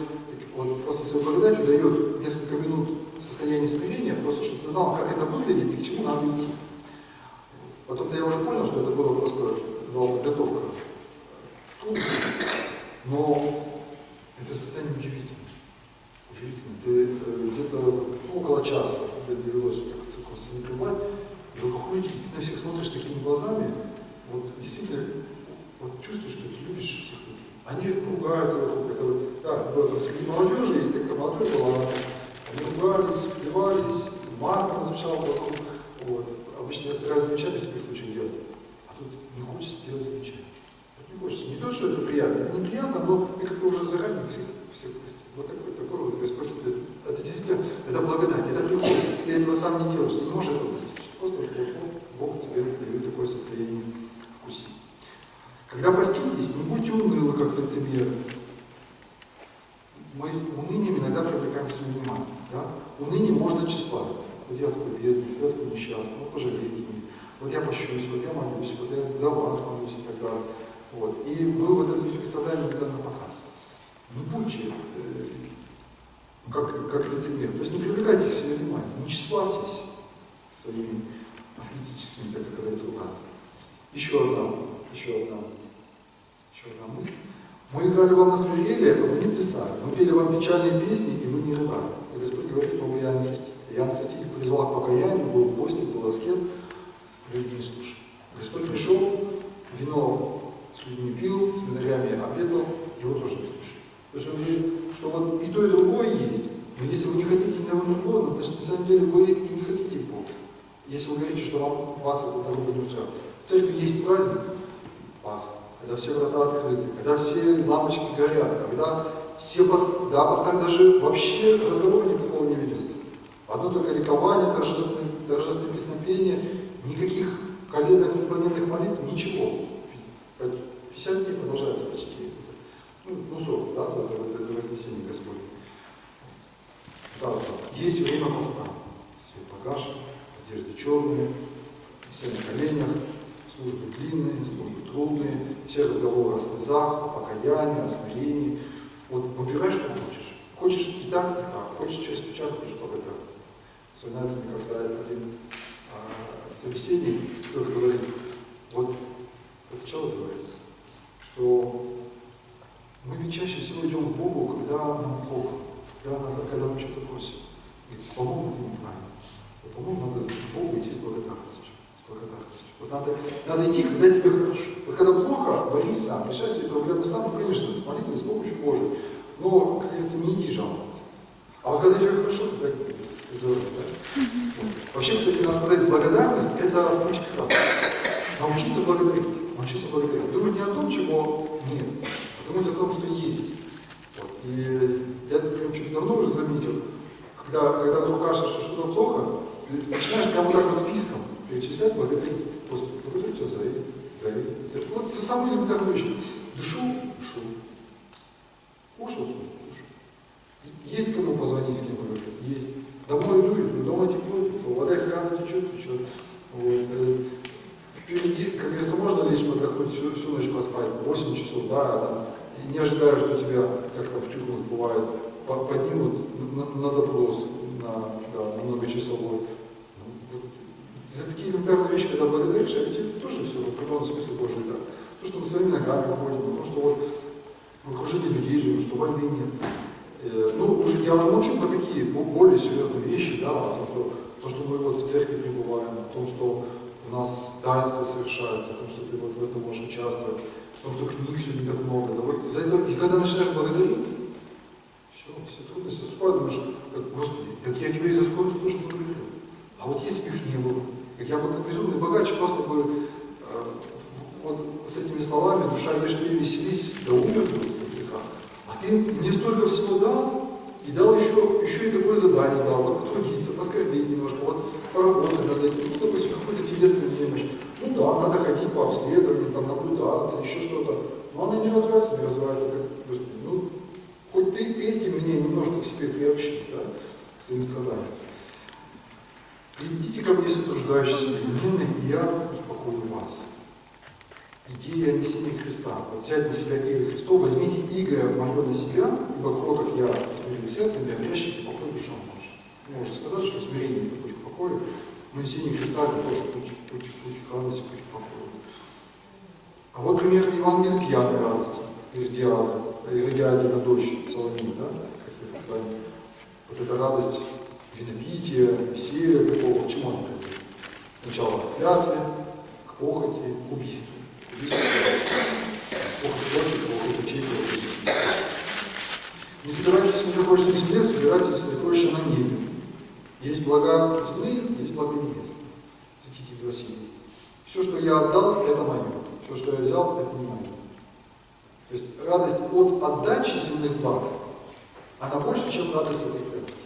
вот, просто своей благодатью дает несколько минут состояния смирения, просто чтобы ты знал, как это выглядит и к чему надо идти. Потом-то я уже понял, что это было просто, это была подготовка. Но это состояние удивительное. Ты где-то около часа, когда довелось так соникрывать, и вы ходите, и ты на всех смотришь такими глазами, вот действительно вот чувствуешь, что ты любишь всех людей. Они ругаются вокруг, да, среди молодежи, и такая молодежь была, они ругались, плевались, мат прозвучал вокруг. Вот. Обычно я стараюсь замечать в таких случаях делать, а тут не хочется делать замечания. Не хочется. Не то, что это приятно, это неприятно, но ты как-то уже заранее всех простил. Вот такой вот Господь, это действительно, это благодать, это приход. Ты этого сам не делаешь, ты не можешь этого достичь. Просто Бог тебе дает такое состояние вкусить. Когда поститесь, не будьте унылы, как лицемеры. Мы унынием иногда привлекаем к себе внимание. Да? Унынием можно тщеславиться. Вот я такой бедный, я такой несчастный, вот пожалейте меня. Вот я пощусь, вот я молюсь, вот я за вас молюсь и так далее. Вот. И мы вот это выставляем иногда на показ. Не будьте как лицемеры. То есть не привлекайте к себе внимание, не тщеславьтесь своими аскетическими, так сказать, трудами. Еще одна мысль. Мы играли вам на свирели, а вы не плясали. Мы пели вам печальные песни, и вы не рыдали. И Господь говорит об Иоанне Крестителе. Иоанн Креститель призвал к покаянию, был постник, был аскет, люди не слушали. Господь пришел, вино с людьми пил, с минарями обедал, его тоже не слушали. То есть он говорит, что вот и то, и другое есть, но если вы не хотите ни того, ни другого, значит, на самом деле вы и не хотите Бога. Если вы говорите, что вас эта дорога не устраивает. В церкви есть праздник Пасха, когда все врата открыты, когда все лампочки горят, когда все посты, да, постах даже вообще разговора никакого не ведется. Одно только ликование, торжественное песнопение, никаких коледок, преклоненных молитв, ничего. 50 дней продолжается почти. 40, да, до вознесения Господня. Да, есть время поста. Свет погашен, одежды черные, все на коленях, службы длинные, службы трудные, все разговоры о слезах, о покаянии, о смирении. Вот выбирай, что хочешь. Хочешь и так, хочешь через печать, хочешь благодарить. Вспоминается мне как-то один собеседник, который говорит, вот этот человек говорит, что мы ведь чаще всего идем к Богу, когда нам плохо, когда мы что-то просим. И, по-моему, это неправильно. По-моему, надо к Богу идти с благодарностью. Вот надо идти, когда тебе хорошо. Вот когда плохо, борись сам, решай свои проблемы сам, ну, конечно, с молитвой, с помощью Божией. Но, как говорится, не иди жаловаться. А вот когда тебе хорошо, тогда здорово. Да? Вот. Вообще, кстати, надо сказать, благодарность – это путь к радости. Научиться благодарить. Думать не о том, чего нет, а думать о том, что есть. Вот. И я это прям чуть давно уже заметил, когда вдруг кажется, что что-то плохо, ты начинаешь прямо так вот списком перечислять благодарить. Господи, благодарю Тебя за это. Вот это самая элементарная вещь. Душу. Кушал, кушал. Есть кому позвонить, с кем говорить? Есть. Домой иду, дома тепло, вода из крана течет. Вот. Впереди, как говорится, можно лечь подохнуть всю ночь поспать, 8 часов, да, там, и не ожидая, что тебя, как там в тюрьмах бывает, поднимут на допрос, на многочасовой. За такие элементарные вещи, когда благодаришь, а ведь это тоже все в определенном смысле Божий дар. То, что мы своими ногами ходим, то, что вот в окружении людей живем, что войны нет. Я уже молчу про такие более серьезные вещи, да, о том, что мы вот в церкви пребываем, о том, что у нас таинство совершается, о том, что ты вот в этом можешь участвовать, о том, что книг сегодня так много. Да, вот за это, и когда начинаешь благодарить, все трудности отступают, думаешь, Господи, так я тебя из-за скорости тоже благодарю. А вот если бы их не было, как я бы как безумный богач просто бы вот с этими словами душа ешь, пей, веселись, да умер бы за греха. А ты мне столько всего дал, и дал еще и такое задание дал, вот потрудиться, поскорбеть немножко, вот поработать над этим, допустим, какую-то телесную немощь. Да, надо ходить по обследованию, там наблюдаться, еще что-то. Но она не развивается, как, Господи, хоть ты этим меня немножко к себе приобщи, да, к своим страданиям. Идите ко мне все труждающиеся и обремененные, и я успокою вас. Идея несения Христа. Вот взять на себя иго Христов, возьмите иго мое на себя, ибо кроток я смирен сердцем, и обрящите покой душам вашим. Можно сказать, что смирение это путь к покою, но несение Христа это тоже путь к радости, путь к покою. А вот пример Евангелия пьяной радости, Иродиадина дочь Соломина, да, как вы вот эта радость винопития, веселья такого, к чему она приводит? Сначала к клятве, к похоти, к убийству. Не собирайтесь в сокровищной земле, собирайтесь в сокровища на небе. Есть блага земные, есть блага небесные. Святитель Василий. Все, что я отдал, это мое. Все, что я взял, это не мое. То есть радость от отдачи земных благ, она больше, чем радость от их клятвы.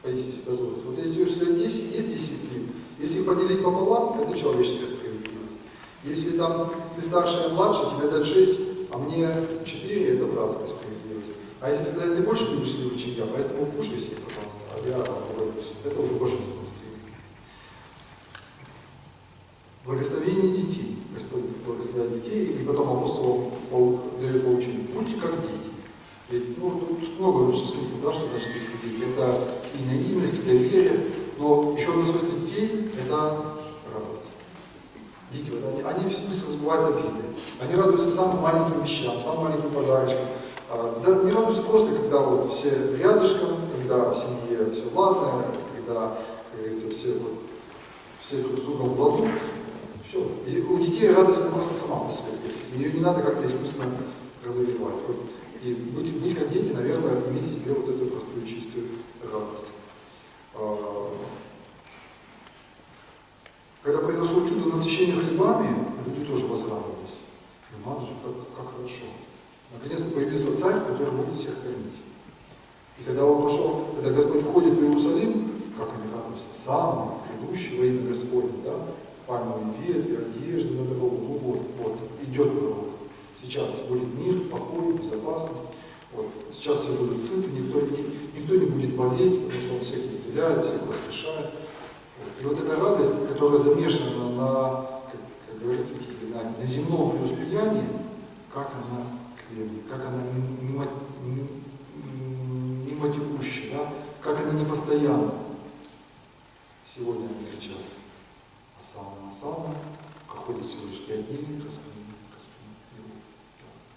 Поясните сюда. Вот если 10 сестер, если их поделить пополам, это человеческая справедливость. Если там ты старше и младше, тебе дать 6, а мне 4, это братская справедливость. А если сказать, ты больше любишь людей, чем я, поэтому кушай себе, пожалуйста, а я это уже божественная справедливость. Благословение детей. Господь благословляет детей, и потом апостол дает поучение. Будьте как дети. Ведь, тут много очень смысла, да, что должны быть дети. Это и наивность, и доверие, но еще одно свойство детей – это радость. Дети, вот они в смысле забывают обиды. Они радуются самым маленьким вещам, самым маленьким подарочкам. Да, не радуются просто, когда вот все рядышком, когда в семье все ладно, когда, как говорится, все друг с другом в ладу. Все. И у детей радость просто сама по себе. Ее не надо как-то искусственно разогревать. И быть как дети, наверное, иметь в себе вот эту простую чистую радость. Когда произошло чудо насыщения хлебами, люди тоже возрадовались. Ну надо же, как хорошо. Наконец-то появился царь, который будет всех кормить. И когда он пошел, когда Господь входит в Иерусалим, как они радуются, сам, грядущий во имя Господне, да? Пальмовые ветви, одежды на дорогу, вот, идет дорога. Сейчас будет мир, покой, безопасность. Вот. Сейчас все будут сыты, никто не будет болеть, потому что он всех исцеляет, всех воскрешает. Вот. И вот эта радость, которая замешана на, как говорится, на земном преуспеянии, как она хлебная, как она мимо текущая, да? Как она непостоянна. Сегодня они кричат «Асана, проходит всего лишь 5 дней, распни.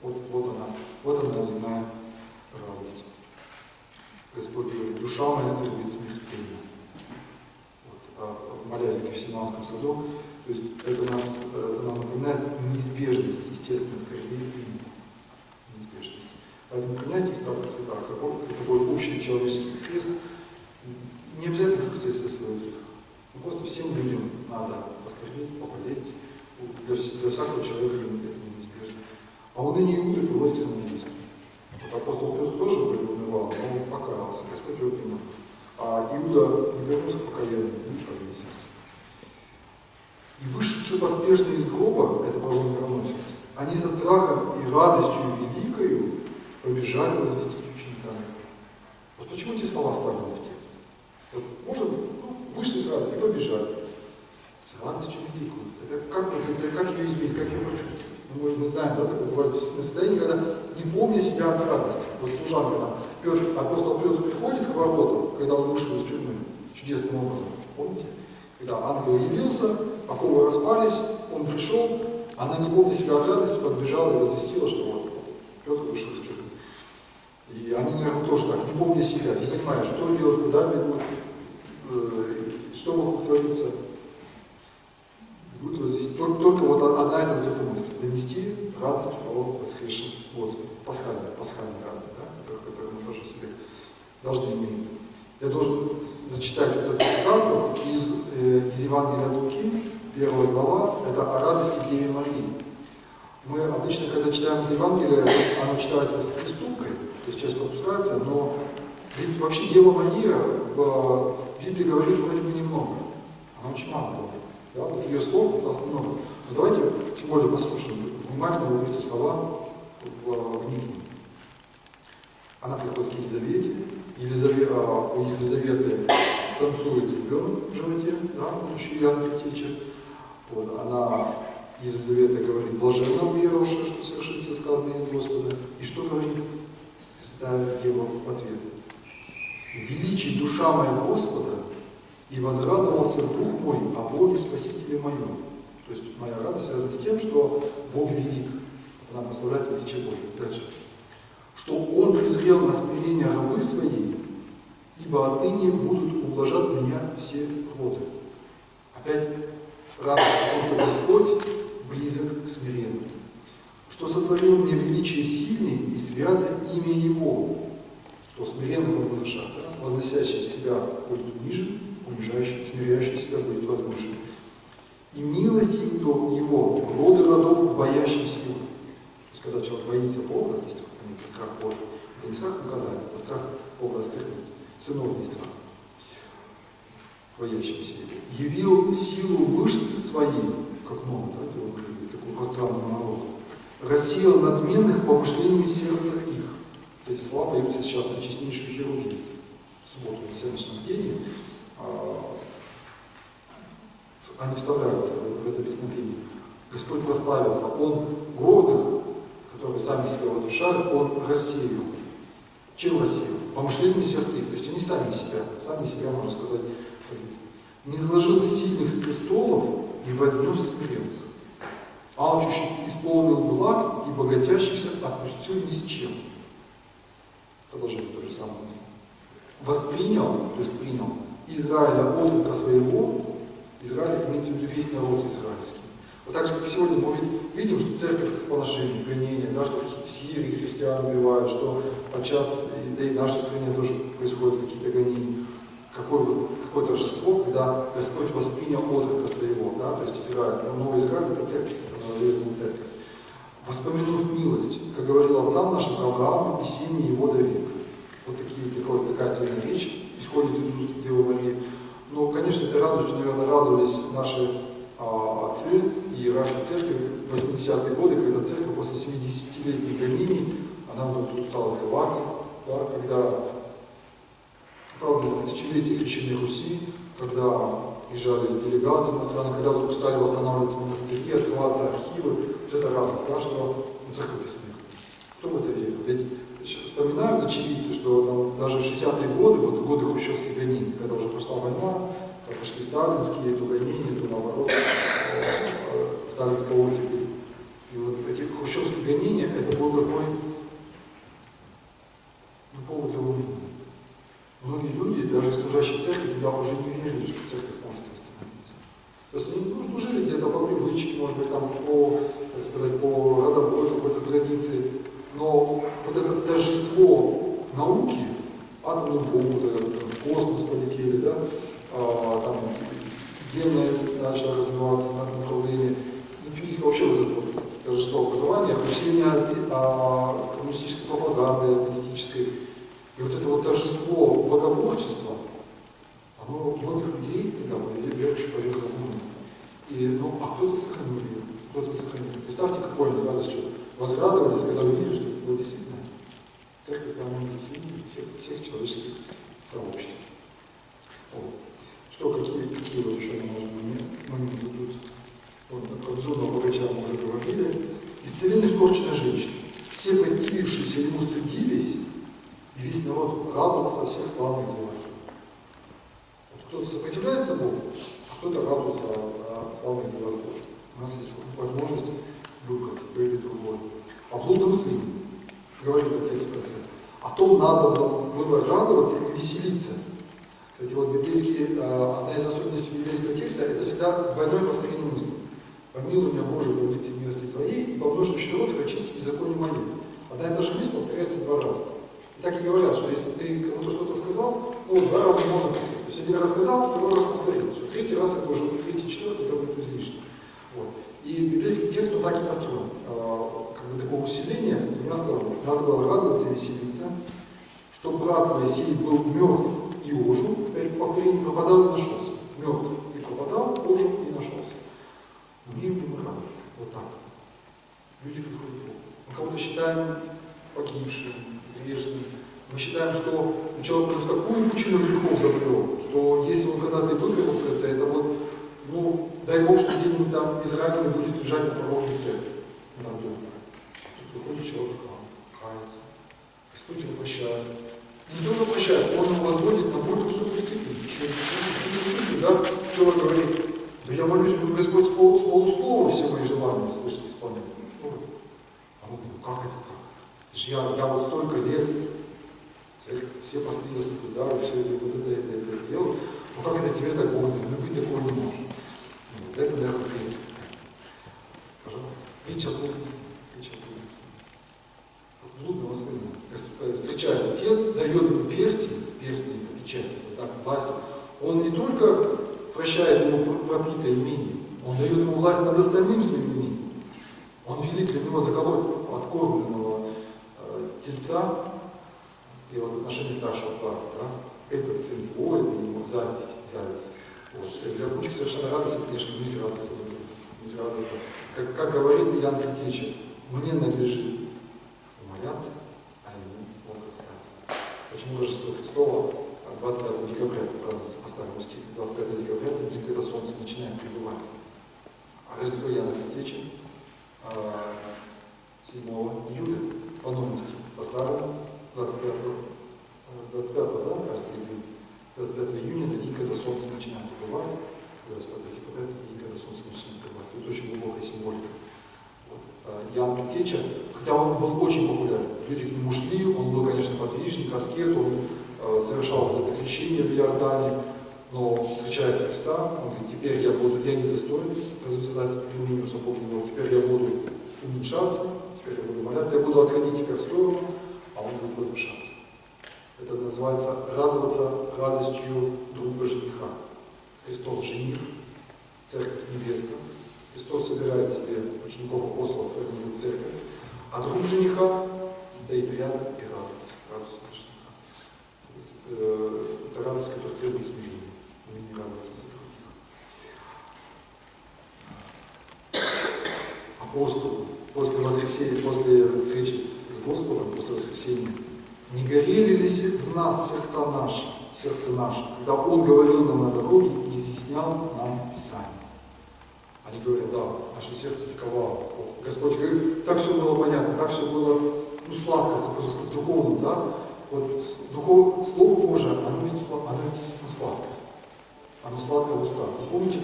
Вот она земная радость. Господь говорит, душа моя скорбит смертельно. Молясь в Гефсиманском саду, то есть это нам напоминает неизбежность, естественно, скорбит неизбежность. Поэтому принять их как такой общий человеческий крест, не обязательно как если свой грех. Просто всем людям надо поскорбеть, поболеть. Для всякого человека это неизбежно. А уныние Иуды приводит к самоубийству. Вот апостол Петр тоже унывал, но он покаялся, Господь его принял. А Иуда не вернулся к покаянию, не повесился. поспешно из гроба, это про женоносец, они со страхом и радостью великою побежали возвестить ученикам. Вот почему эти слова ставлены в текст? Вот можно, вышли с радостью и побежали. С радостью великую. Это как ее изменить, как ее почувствовать? Мы знаем, да, такое бывает состояние, когда не помня себя от радости. Вот служанка там, апостол Петр приходит к вороту, когда он вышел из тюрьмы, чудесным образом, помните? Когда ангел явился, оковы распались, он пришел, она не помня себя от радости, подбежала и возвестила, что вот Петр вышел из тюрьмы. И они, наверное, тоже так, не помня себя, не понимая, что делать, куда бегут, что вокруг творится. Будет возвестить. Только вот одна эта мысль. Донести радость о воскресшем Господе. Пасхальная радость, да? Которую мы тоже себе должны иметь. Я должен зачитать вот эту цитату из Евангелия от Луки, 1 глава, это о радости Деве Марии. Мы обычно, когда читаем Евангелие, оно читается с приступкой, то есть часть пропускается, но вообще Дева Мария в Библии говорит вроде бы немного. Она очень мало говорит. Да, вот ее слов осталось много. Но давайте тем более послушаем внимательно вот эти слова в книге. Она приходит к Елизавете. У Елизаветы танцует ребенок в животе, да, будущий Иоанн Предтеча. Вот, Елизавета говорит, блаженно уверовавшая, что совершится сказанное от Господа. И что говорит Святая Дева в ответ? Величи душа моя Господа, и возрадовался Дух мой о Боге Спасителе моем. То есть моя радость связана с тем, что Бог велик. Она прославляет величие Божие. Дальше. Что Он презрел на смирение рабы своей, ибо отныне будут ублажать меня все роды. Опять радость о том, что Господь близок к смирению. Что сотворил мне величие сильный и свято имя Его. Что смиренный Он возвышает, да? Возносящий себя будет ниже, унижающий, смиряющий себя будет возвышен. И милость Его в роды родов, боящимся Его. То есть, когда человек боится Бога, есть некий страх Божий, это не страх наказания, это страх Бога оскорбить. Сыновний страх, боящимся Его. Явил силу мышцы своей, как много, да, такую пространную народу. Рассеял надменных помышлениями сердца их. Эти слова появятся сейчас на честнейшую хирургию. В субботу, на сегодняшнем дне. Они вставляются в это песнопение. Господь прославился. Он гордых, которые сами себя возвышают, Он рассеял. Чем рассеял? Помышлениями сердца их. То есть они сами себя, можно сказать, не изложил сильных с престолов и вознес смиренных. Алчущих исполнил благ и богатящихся отпустил ни с чем. Продолжение то же самое. Воспринял, то есть принял Израиля отрока своего. Израиль имеется в виду весь народ израильский. Вот так же, как сегодня мы видим, что церковь в поношении, в гонении, да, что в Сирии христиан убивают, что подчас, да и в нашей стране тоже происходят какие-то гонения. Какое торжество, когда Господь воспринял отрока своего, да, то есть Израиль. Новый Израиль – это церковь, это новозаветная церковь. Воспомянув милость, как говорил отцам нашим Аврааму и семье его Давид. Вот такая длинная речь исходит из уст Девы Марии. Но, конечно, этой радостью, наверное, радовались наши отцы и иерархи церкви в 80-е годы, когда церковь после 70-летних гонений, она вдруг стала открываться, да, когда праздновали тысячелетие крещения Руси, когда приезжали делегации иностранные, когда вдруг стали восстанавливаться монастыри, открываться архивы. Вот это радость, да, что церковь бессмертна. Кто в это верит? Ведь вспоминают очевидцы, что там, даже в 60-е годы, вот годы хрущевских гонений, когда уже прошла война, пошли сталинские, то гонения, то наоборот, сталинского оттепели. И вот эти хрущевские гонения, это был такой повод для волнения. Многие люди, даже служащие в церкви, тогда уже не верили, что церковь может восстановиться. То есть они служили где-то по привычке, может быть, там, так сказать, по родовой какой-то традиции. Но вот это торжество науки, атомную бомбу, в космос полетели, да, там генное начало развиваться на направлении, физика вообще вот это вот торжество образования, усиление коммунистической пропаганды, атеистической. И вот это вот торжество богоборчества, оно многих людей, когда верующих повергло в ум. И, а кто-то кто-то сохранил ее, кто-то сохранил. Представьте, какой они радостью возрадовались, когда увидели, что вот действительно церковь там заселили всех человеческих сообществ. Вот. Что, какие вот еще моменты тут? Вот, про безумного богача мы уже говорили. Исцеление испорченной женщины. Все противившиеся ему стыдились, и весь народ радовался о всех славных делах. Вот кто-то сопротивляется Богу, а кто-то радуется о славных делах Божьих. У нас есть возможность выбрать то или другое. О блудном сыне, говорит Отец в конце. О том надо было радоваться и веселиться. Кстати, вот одна из особенностей библейского текста – это всегда двойное повторение мысли. «Помилуй меня, Боже, по лице милости Твоей, и по множеству рот очисти беззаконие мое». Одна и та же мысль повторяется 2 раза. И так и говорят, что если ты кому-то что-то сказал, 2 раза можно повторить. То есть 1 раз сказал, 2 раза повторил. Все, 3-й раз это уже, 3-й, 4-й, это будет излишне. Вот. И библейский текст он так и построен. Такого усиления, 2 сторон. Надо было радоваться и веселиться, что брат Моисей был мертв и ожил, повторение, пропадал и нашелся. Мертв и пропадал, ожил и нашелся. Умеем ли мы радоваться? Вот так. Люди приходят к Богу. Мы кого-то считаем погибшим, грешным. Мы считаем, что человек уже в такую пучину грехов забрел, что если он когда-то и выпутается, это вот, дай Бог, что где-нибудь там израненный будет лежать на пороге церкви. На доме. Тут выходит человек в храм, кается. Господь его прощает. Не только прощает, он его возводит на более высокую степень. Да? Человек говорит, да я молюсь, чтобы Господь с полуслова все мои желания слышит, исполняет. А он говорит, как это так? Это же я вот столько лет, все посты я соблюдаю, все это делал. Ну как это тебе так больно? Быть такого не может. Вот это, наверное, прелесть. Пожалуйста. Притча о блудном сыне. Блудного сына встречает отец, дает ему перстень, это печать, это знак власти. Он не только прощает ему пропитое имение, он дает ему власть над остальным своим имением. Он велит для него заколоть откормленного тельца, и вот отношение старшего брата, да? Этот сын, это ему зависть. Вот. Для рабочих совершенно радость, конечно, люди радуются за других. Люди радуются. Как говорит Иоанн Предтеча, мне надлежит умоляться, а ему возрастать. Почему Рождество Христово 25 декабря празднуется по старому стилю? 25 декабря это день, когда солнце начинает прибывать. А Рождество Иоанна Предтечи 7 июля по новому стилю, по старому 25, да, кажется, июня. 25 июня это день, когда солнце начинает прибывать. 25 декабря это день, когда солнце начинает прибывать. Тут очень глубокая символика. Иоанн Предтеча, хотя он был очень популярен, люди к нему шли, он был, конечно, подвижник, аскет, он совершал вот это крещение в Иордане, но встречая Христа, он говорит, теперь я недостоин развязать ремень сапог его, теперь я буду уменьшаться, теперь я буду моляться, я буду отходить теперь в сторону, а он будет возвышаться. Это называется радоваться радостью друга жениха. Христос жених, церковь невеста. Христос собирает себе учеников апостолов, формирует церковь, а друг жениха стоит рядом и радуется за жениха. Это радость, которая требует смирения. Умение радоваться за других. Апостолы после воскресения, после встречи с Господом, после воскресения, не горели ли в нас сердце наше, когда Он говорил нам на дороге и изъяснял нам Писание? Они говорят, да, наше сердце ликовало. Господь говорит, так все было понятно, так все было сладко, в духовном, да? Вот Слово Божие, оно действительно сладкое. Оно сладкое в устах. Вы помните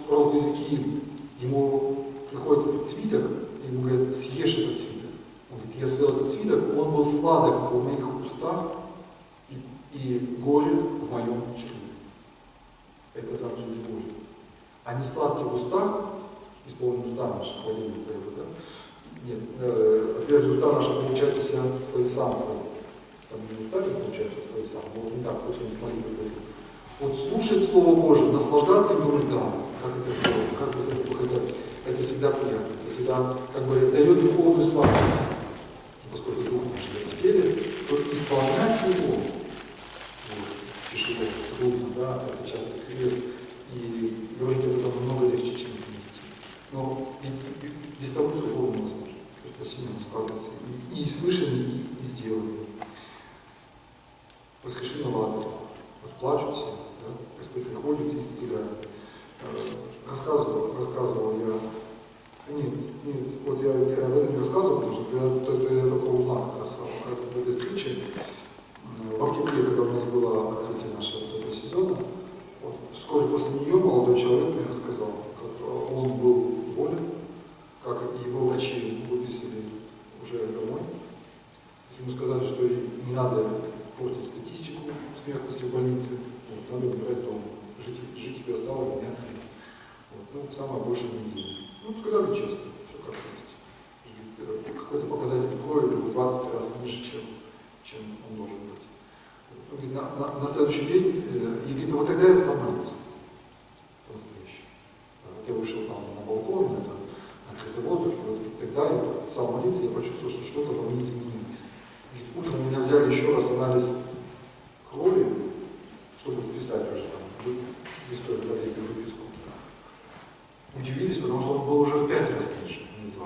пророк Иезекииль, ему приходит этот свиток, и ему говорят, съешь этот свиток. Он говорит, я съел этот свиток, он был сладок в моих устах и горек в моем чреве. Это заповеди Божьи. Они сладкие в устах, исполнены уста наши, хваление Твоего, да? Нет, отверзи уста наши, получается словесам Твоим. Там не устами получается словесам, но не так, вот не молитвы говорит. Вот слушать Слово Божие, наслаждаться и думать, да, как это здорово, как бы это хотелось. Это всегда приятно, это всегда, как бы, дает духовную славу. Поскольку Дух наш живет в теле, то исполнять его, тяжело, трудно, да, это часто крест. И говорить об этом намного легче, чем нести. Но без того другого невозможно. То есть по-сильному складывается и слышание, и сделание. Воскрешение Лазаря. Вот плачут все, да? Господь приходит и исцеляет. Рассказывал я. Нет, вот я об этом не рассказывал, потому что я только узнал как раз в этой встрече. В октябре, когда у нас было открытие нашего вот этого сезона, вот, вскоре после нее молодой человек мне рассказал, как он был болен, как его врачи выписали уже домой. Ему сказали, что не надо портить статистику смертности в больнице, вот, надо убирать дома. Жить тебе осталось дня 3. Вот, ну, самое большее неделю. Ну, сказали честно, все как есть. Какой-то показатель крови был в 20 раз ниже, чем он должен быть. На следующий день, и говорит, вот тогда я стал молиться. По-настоящему. Я вышел там на балкон, на открытый воздух, и вот тогда я стал молиться, я почувствовал, что что-то во мне изменилось. Говорит, утром у меня взяли еще раз анализ крови, чтобы вписать уже там в историю болезни, выписку. Удивились, потому что он был уже в 5 раз ниже, не 20.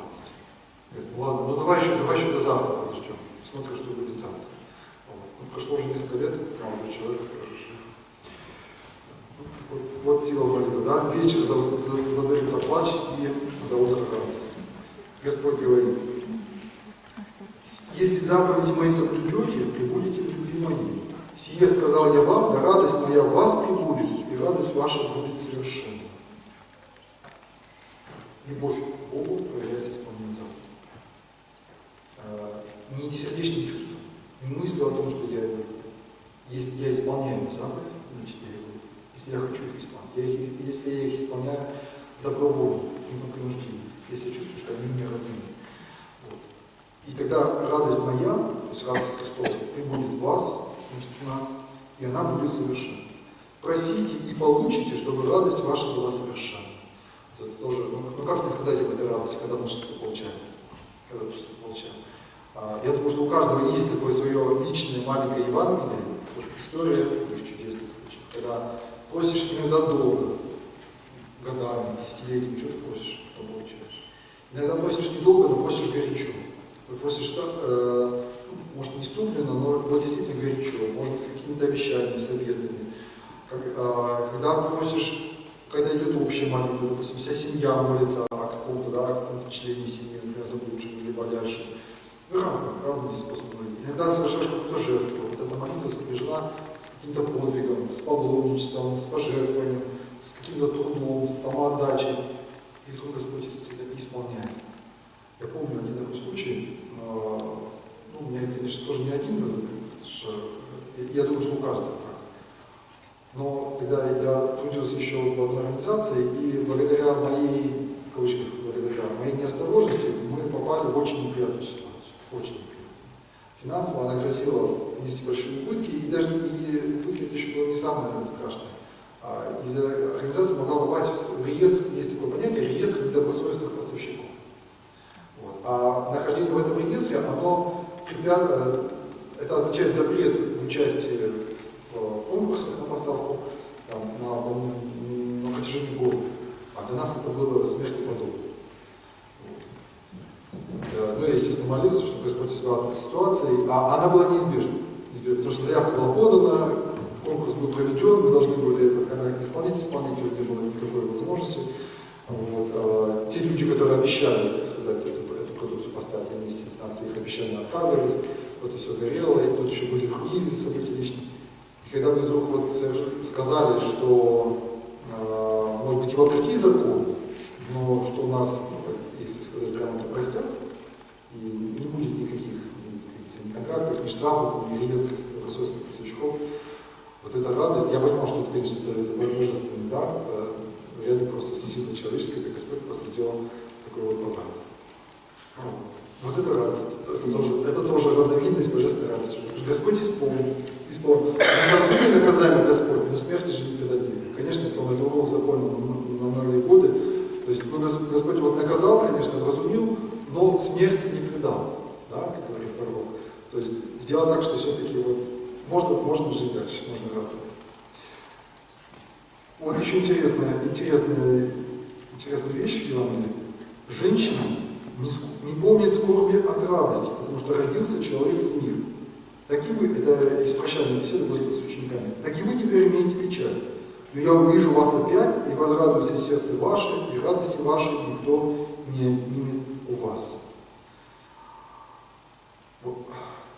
Говорит, ну ладно, ну давай еще до завтра подождем. Смотрим, что будет завтра. Ну, прошло уже несколько лет, молодой человек жив. Вот сила молитвы, да? Вечер водворится плач и за утро радость. Господь говорит, если заповеди мои соблюдете, пребудете в любви моей. Сие сказал я вам, да радость моя в вас пребудет, и радость ваша будет совершенна. Любовь к Богу проявляется исполнением заповедей. Не сердечные чувства, не мысли о том, что если я исполняю заповеди, значит я его. Если я хочу их исполнять, если я их исполняю добровольно, не по принуждению, если я чувствую, что они мне родные. Вот. И тогда радость моя, то есть радость Христова, прибудет в вас, значит, в нас, и она будет совершенна. Просите и получите, чтобы радость ваша была совершенна. Вот это тоже, ну как не сказать об этой радости, когда мы что-то получаем? Когда мы что-то получаем. Я думаю, что у каждого есть такое свое личное маленькое Евангелие, история таких чудесных случаев, когда просишь иногда долго, годами, десятилетиями, что ты просишь, потом получаешь. Иногда просишь недолго, но просишь горячо. Просишь, может, не ступленно, но действительно горячо, может, с какими-то обещаниями, советами. Когда просишь, когда идет общая молитва, допустим, вся семья молится о каком-то, да, каком-то члене семьи, например, заблудшем или болящем. Разные способы молитвы. Иногда совершаешь какую-то жертву. Вот эта молитва сопряжена с каким-то подвигом, с паломничеством, с пожертвованием, с каким-то трудом, с самоотдачей. И вдруг Господь исполняет. Я помню один такой случай, ну, у меня, конечно, тоже не один, потому что я думаю, что у каждого так. Но тогда я трудился еще в одной организации, и благодаря моей, в кавычках, благодаря моей неосторожности, мы попали в очень неприятную ситуацию. Очень неприятно. Финансово она грозила нести большие убытки, и даже убытки это еще было не самое страшное. Из-за организации могла попасть в реестр, есть такое понятие, реестр недобросовестных поставщиков. Вот. А нахождение в этом реестре, это означает запрет в участии в конкурсах на поставку там, на протяжении года. А для нас это было смерти подобно. Ну, я, естественно, молился, чтобы Господь избрал эту ситуацию, а она была неизбежна. Потому что заявка была подана, конкурс был проведен, мы должны были этот контракт исполнять, исполнителю не было никакой возможности. Вот. Те люди, которые обещали, так сказать, эту продукцию поставить, они, естественно, от своих обещаний отказывались, вот все горело, и тут еще были другие события личные. И когда мне вдруг вот сказали, что, может быть, и вопреки закону, но что у нас, если сказать прямо, то простят, и не будет никаких ни контрактов, ни штрафов, ни реестров добросовестных поставщиков. Вот эта радость, я понимал, что это, конечно, это божественный дар, реально просто сила человеческая, как Господь просто сделал такой вот подарок. Вот это радость, это тоже разновидность божественной радости. Господь исполнил. Разумное наказание Господь, но смерти же никогда не было. Конечно, это урок запомнил на многие годы. То есть Господь вот наказал, конечно, вразумил, но смерти не предал, да, как говорит пророк. То есть сделал так, что все-таки вот можно жить дальше, можно радоваться. Вот еще интересный интересная вещь в Евангелии. Женщина не помнит скорби от радости, потому что родился человек в мир. Так и вы, это из прощальной беседы Господа с учениками, так и вы теперь имеете печаль. Но я увижу вас опять, и возрадуется сердце ваше, и радости вашей никто не отнимет у вас. Вот.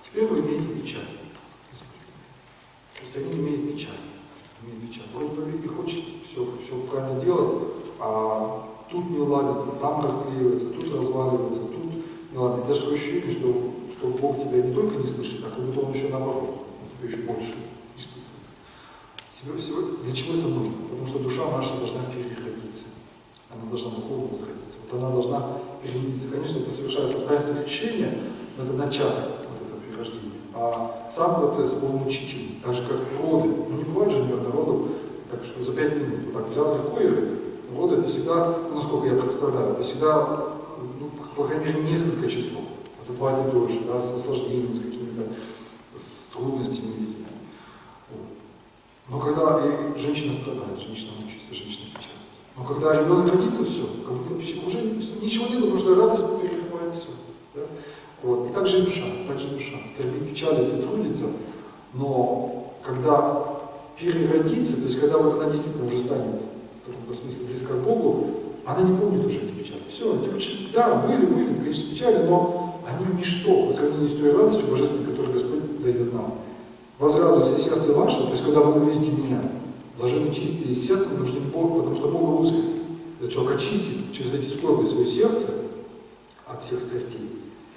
Теперь вы имеете печаль. Христианин имеет печаль. Вроде бы и хочет все правильно делать, а тут не ладится, там расклеивается, тут разваливается, тут не ладится. Даже такое ощущение, что Бог тебя не только не слышит, а как будто Он еще наоборот, Он тебя еще больше испытывает. Для чего это нужно? Потому что душа наша должна переродиться. Она должна духовно возродиться. Вот она должна перемениться. Конечно, это совершается в таинстве крещения, но это начало вот этого перерождения. А сам процесс, он мучительный. Так же, как роды. Ну, не бывает же, наверное, родов, так что за 5 минут. Вот так взял легко, и роды это всегда, ну, насколько я представляю, это всегда, ну, по крайней мере, несколько часов. Это бывает и дольше, да, с осложнениями, с какими-то с трудностями. Вот. Но когда и женщина страдает, женщина мучается, женщина печалится. Но когда ребенок родится, все, как будто уже ничего нет, потому что радость перекрывает все. Да? Вот. И также и душа, скорбит, печалится и трудится, но когда переродится, то есть когда вот она действительно уже станет в каком-то смысле близка к Богу, она не помнит уже эти печали. Все, да, были, конечно, печали, но они ничто по сравнению с той радостью божественной, которую Господь дает нам. Возрадуется сердце ваше, то есть когда вы увидите меня, блаженны чистые сердцем, потому что Бог русский. Этот человек очистит через эти скорби свое сердце от всех страстей.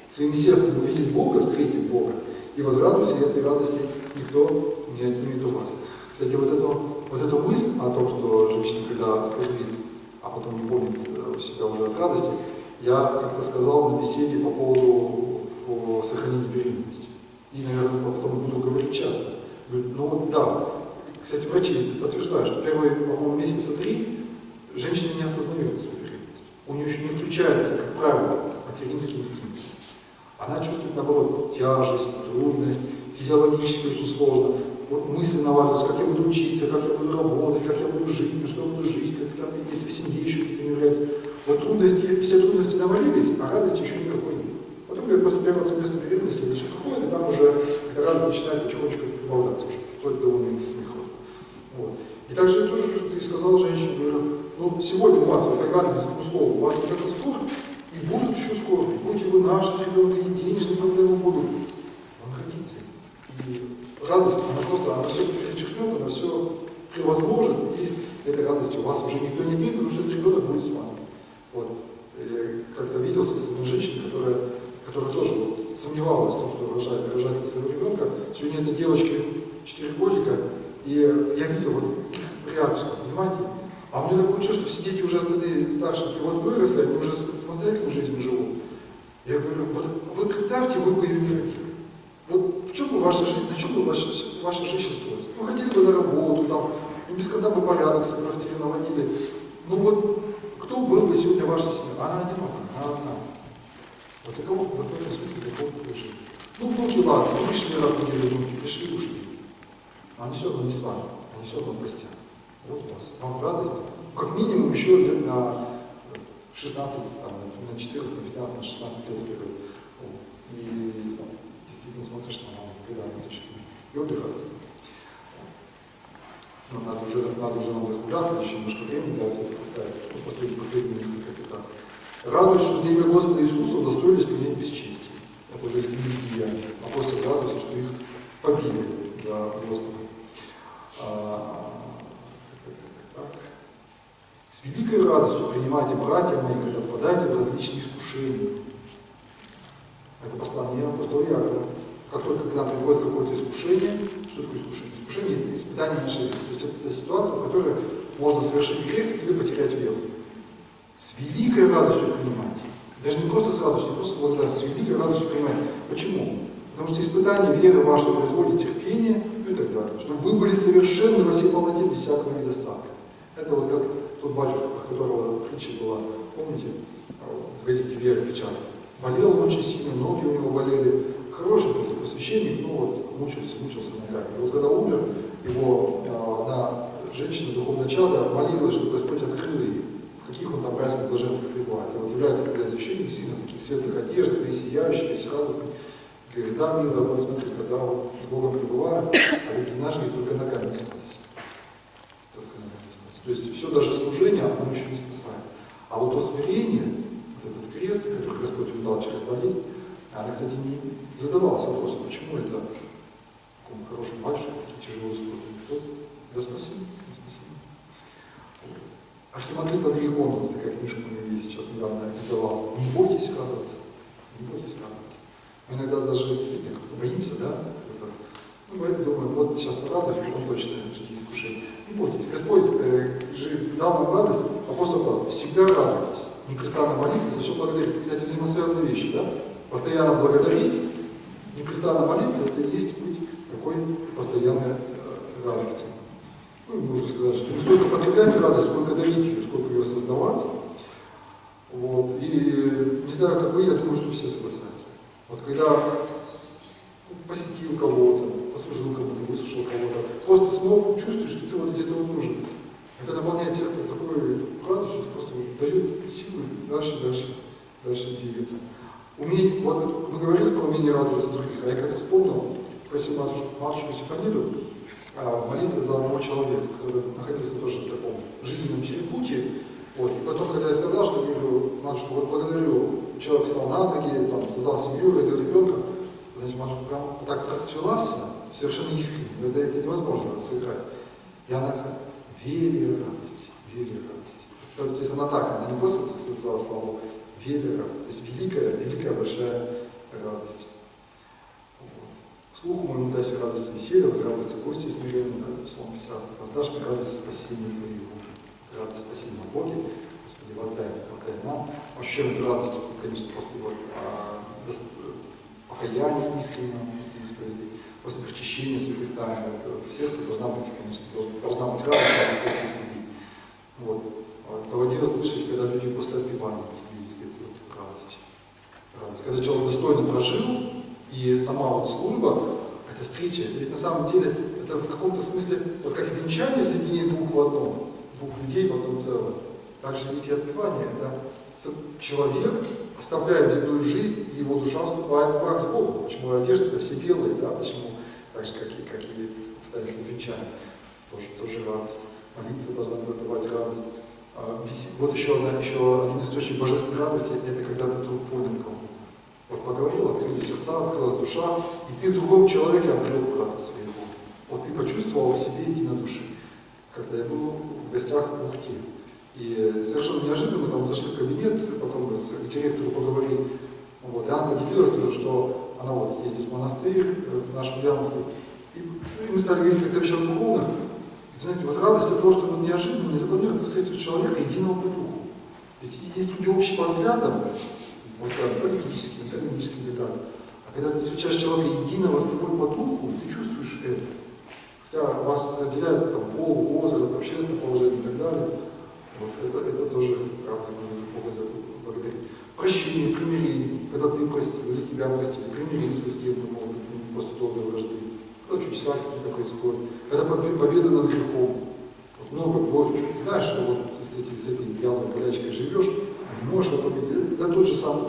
Своим сердцем увидит Бога, встретит Бога, и возрадуется, и этой радости никто не отнимет у вас. Кстати, вот эту мысль о том, что женщина, когда скорбит, а потом не помнит себя уже от радости, я как-то сказал на беседе по поводу сохранения беременности. И, наверное, потом буду говорить часто. Говорю, ну вот да. Кстати, врачи подтверждают, что первые, по-моему, месяца 3 женщина не осознает свою беременность. У нее еще не включается, как правило, материнский инстинкт. Она чувствует, наоборот, тяжесть, трудность, физиологически очень сложно. Вот мысли наваливаются, как я буду учиться, как я буду работать, как я буду жить, на что я буду жить, как там, если в семье еще какие-то не являются. Вот трудности, все трудности навалились, а радости еще никакой нет. Потом, как после первого триместра беременности, это все проходит, и там уже эта радость начинает потихонечку прибавляться уже, вплоть до уровня смеха. Вот. И также тоже ты сказал женщине, говорю, ну сегодня у вас, вы догадываетесь, условно, у вас вот это скорбь, и будут еще скорби. Будете вы наши ребенка, и денежные проблемы будут. Он родится. И радость, она все перечеркнет, она все превозможет, и этой радости у вас уже никто не имеет, потому что этот ребенок будет с вами. Вот. Я как-то виделся с одной женщиной, которая тоже вот сомневалась в том, что рожает своего ребенка. Сегодня этой девочке 4 годика, и я видел вот их реакцию, понимаете? А у меня такое чувство, что все дети уже остальные старшие, вот выросли, они уже самостоятельной жизнью живут. Я говорю, вот вы представьте, вы бы ее не родили. Вот в чем бы ваша жизнь, на чем бы ваша жизнь строилась? Ну, ходили бы на работу, там, ну, без конца бы порядок в своей квартире наводили. Ну вот, кто был бы сегодня ваша семья? Она одинокая, она одна. Вот такого, вот в этом смысле такого выжили. Ну, внуки, ладно, ну, лишний раз ходили внуки, пришли, ушли. Но они все равно не с вами, они все равно в гостях. Вот у вас, вам радость, как минимум еще лет на 16, там, на 14, на 15, на 16 лет вперед. И действительно смотришь на маму, радость очень. И обе радостны. Но надо уже нам закругляться, еще немножко времени для ответа поставить. Последние несколько цитат. Радуюсь, что в имя Господа Иисуса удостоились принять бесчестие. Это уже из книги Деяний. Апостол радуется, что их побили за Господа. С великой радостью принимайте, братья мои, когда впадаете в различные искушения. Это послание апостола Иакова. Как только к нам приходит какое-то искушение, что такое искушение? Искушение – это испытание нашей веры. То есть это ситуация, в которой можно совершить грех или потерять веру. С великой радостью принимайте. Даже не просто с радостью, не просто с благодарностью, с великой радостью принимайте. Почему? Потому что испытание веры вашей производит терпение, и так далее. Чтобы вы были совершенны во всей полноте, без всякого недостатка. Это вот как тот батюшка, у которого притча была, помните, в газете «Вера» печатали. Болел он очень сильно, ноги у него болели. Хороший был такой священник, но вот мучился ногами. И вот когда умер, его одна женщина, духовное чадо, молилась, чтобы Господь открыл ей, в каких он там светлых одеждах, весь сияющий, весь радостный. Говорит, да, милая, вот смотри, когда вот с Богом пребываю, а ведь знаешь, говорит, только ногами спасти. Только ногами спасти. То есть все даже служение, оно еще не спасает. А вот то смирение, вот этот крест, который Господь ему дал через болезнь, она, кстати, не задавалась вопросом, почему это такому хорошему батюшке тяжело использовать. Кто? Да спасибо, не спасибо. Архимандрит Андрей Кондонс, такая книжка у него есть, сейчас недавно издавалась. Не бойтесь радоваться. Не бойтесь радоваться. Мы иногда даже действительно как-то боимся, да? Мы думаем, вот сейчас порадуюсь, потом точно жди искушения. Не бойтесь. Господь дал нам радость, апостол Павел, всегда радуйтесь. Непрестанно молитесь, за все благодарить. Кстати, взаимосвязанные вещи, да? Постоянно благодарить, непрестанно молиться, это и есть путь такой постоянной радости. Ну, нужно сказать, что не столько потреблять радость, сколько дарить ее, сколько ее создавать. Вот. И не знаю, как вы, я думаю, что все согласятся. Вот когда посетил кого-то, послужил кому-то, выслушал кого-то, просто смог чувствовать, что ты вот где-то вот нужен. Это наполняет сердце такой радостью, что просто вот дает силы дальше двигаться. Уметь, вот мы говорили про умение радоваться других, а я как-то вспомнил, просил матушку Стефаниду молиться за одного человека, который находился тоже в таком жизненном перепутье. Вот. И потом, когда я сказал, что говорю, матушка, вот благодарю, человек встал на ноги, там, создал семью, родил ребенка, знаете, матушка прям так расцвела вся, совершенно искренне, но это невозможно сыграть. И она сказала, вере радость, вере радость. То есть она так, она не просто сказала славу, вере радость, то есть великая большая радость. Слуху моему дай радость и веселье, возрадуются гости смиренные, да, Псалом 50. Воздашь мне радость спасения твоего. Радость спасения в Боге, Господи, воздай нам. Ощущаем эту радость, конечно, после вот, покаяния искреннего, после причащения святых тайн. В сердце должна быть, конечно, должна быть радость, вот. Доводилось слышать, когда люди после отпевания видят эту радость. Когда человек достойно прожил, и сама вот служба, эта встреча, это ведь на самом деле, это в каком-то смысле, вот как венчание соединение двух в одном, двух людей в одном целом. Также ведь и отпевание, это человек оставляет земную жизнь, и его душа вступает в брак с Богом. Почему одежды-то все белые, да, почему, так же, как и в таинстве венчания, тоже радость. Молитва должна давать радость. Вот еще один источник божественной радости, это когда ты вдруг понял кого. Вот поговорил, открылись сердца, открылась душа, и ты в другом человеке обрел радость своего. Вот ты почувствовал в себе единодушие. Когда я был в гостях в Ухте, и совершенно неожиданно там зашли в кабинет, потом с директором поговорили, вот, и она поделилась тоже, что она вот ездит в монастырь, в наш Ульяновский, и мы стали говорить как-то вещах духовных. И, знаете, вот радость от того, что он неожиданно, незапланированно встретил человека единого по духу. Ведь есть люди общего взгляда, политическими, экономическими и так далее. А когда ты встречаешь человека единого с тобой по духу, ты чувствуешь это. Хотя вас разделяют там, пол, возраст, общественное положение и так далее. Вот, это тоже радостно, Бога за это благодарить. Прощение, примирение, когда ты простил, или тебя простили, примириться с кем-то может быть после долгой вражды. Когда чудеса какие-то происходят, когда победа над грехом. Вот много бывает, знаешь, что вот с этой язвой, болячкой живешь, не можешь это победить. Да то же самое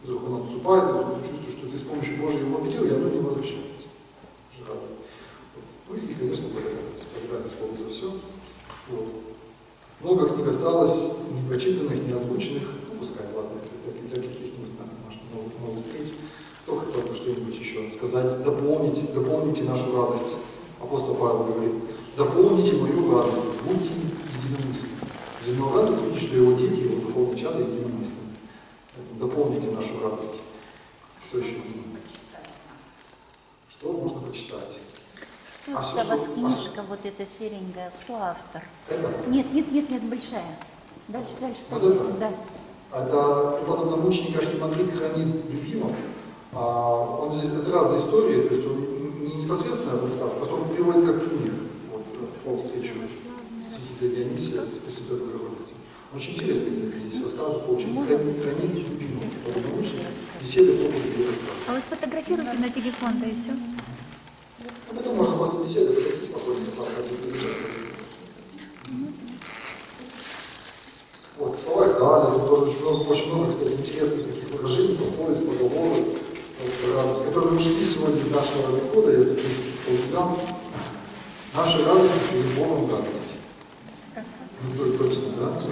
вдруг он отступает, ты чувствуешь, что ты с помощью Божьей его победил, и оно не возвращается. Радость. Вот. Ну и, конечно, благодарность Богу за все. Вот. Много книг осталось непрочитанных, не озвученных, ну пускай, ладно, для каких-нибудь новых встреч. Кто хотел бы что-нибудь еще сказать, дополните нашу радость. Апостол Павел говорит, дополните мою радость, будьте единомысленны. Для него радость видеть, что его дети, его духовные чада единомысленны. Дополните нашу радость. Что еще нужно? Что можно почитать? Что у вас книжка, вот эта серенькая, кто автор? Это? Нет, большая. Дальше. Вот это? Да. Это преподобно-мученик Архимандрит Хранит Любимов. Он здесь, это разные истории, то есть он не непосредственно рассказ, просто он приводит как пример. Вот шел встречу святителя Дионисия с Пресвятой Богородицей. Очень интересные здесь рассказы получили. Хранит Любимов, преподобно-мученик, беседы в проповеди рассказы. А вы сфотографируете на телефон, да и все? А потом можно после беседы подойти спокойно, вот, слова далее, тут тоже очень много, кстати, интересных средствах таких выражений, пословиц, поговорок, радость, которые ушли сегодня из нашего обихода, я тут повидал. Наша радость перед Богом радость. Ну, точно, да?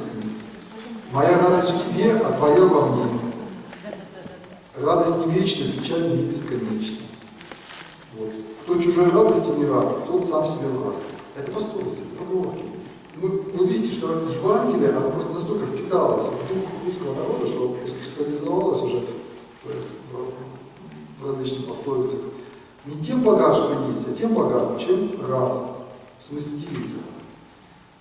Моя радость в тебе, а твоя во мне. Радость не вечна, печаль не бесконечна. Вот. Кто чужой радости не рад, тот сам себе враг. Это пословица, это поговорки. Вы видите, что Евангелие, оно просто настолько впиталось в дух русского народа, что кристаллизовалось уже в различных пословицах. Не тем богат, что есть, а тем богат, чем рад. В смысле делиться.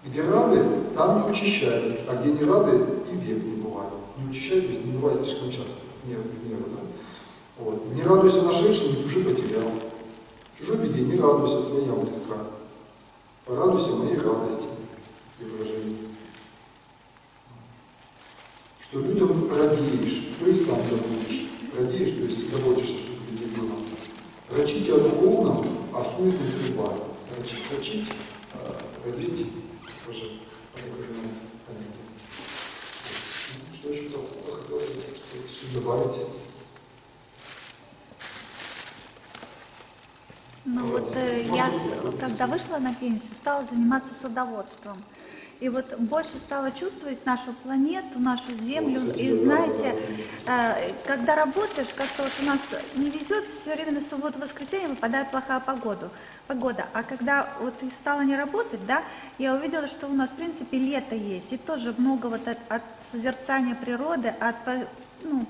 Где рады, там не учащают, а где не рады, и век не бывает. Не учащают, то есть не бывает слишком часто. Меру, да? Вот. Не радуйся нашедшему, не тужи потерял. В чужой беде не радуйся, своя близка. Порадуйся моей радости и выражению. Что людям радеешь, то и сам забудешь. Радеешь, то есть заботишься, чтобы людей было. Рачите о духовном, а суетном прибавь. Рачить, родить, тоже понятие. Что еще хотел добавить? Ну вот я, когда вышла на пенсию, стала заниматься садоводством. И вот больше стала чувствовать нашу планету, нашу Землю. И знаете, когда работаешь, как-то вот у нас не везет, все время на субботу-воскресенье выпадает плохая погода. А когда вот и стала не работать, да, я увидела, что у нас в принципе лето есть. И тоже много вот от созерцания природы, от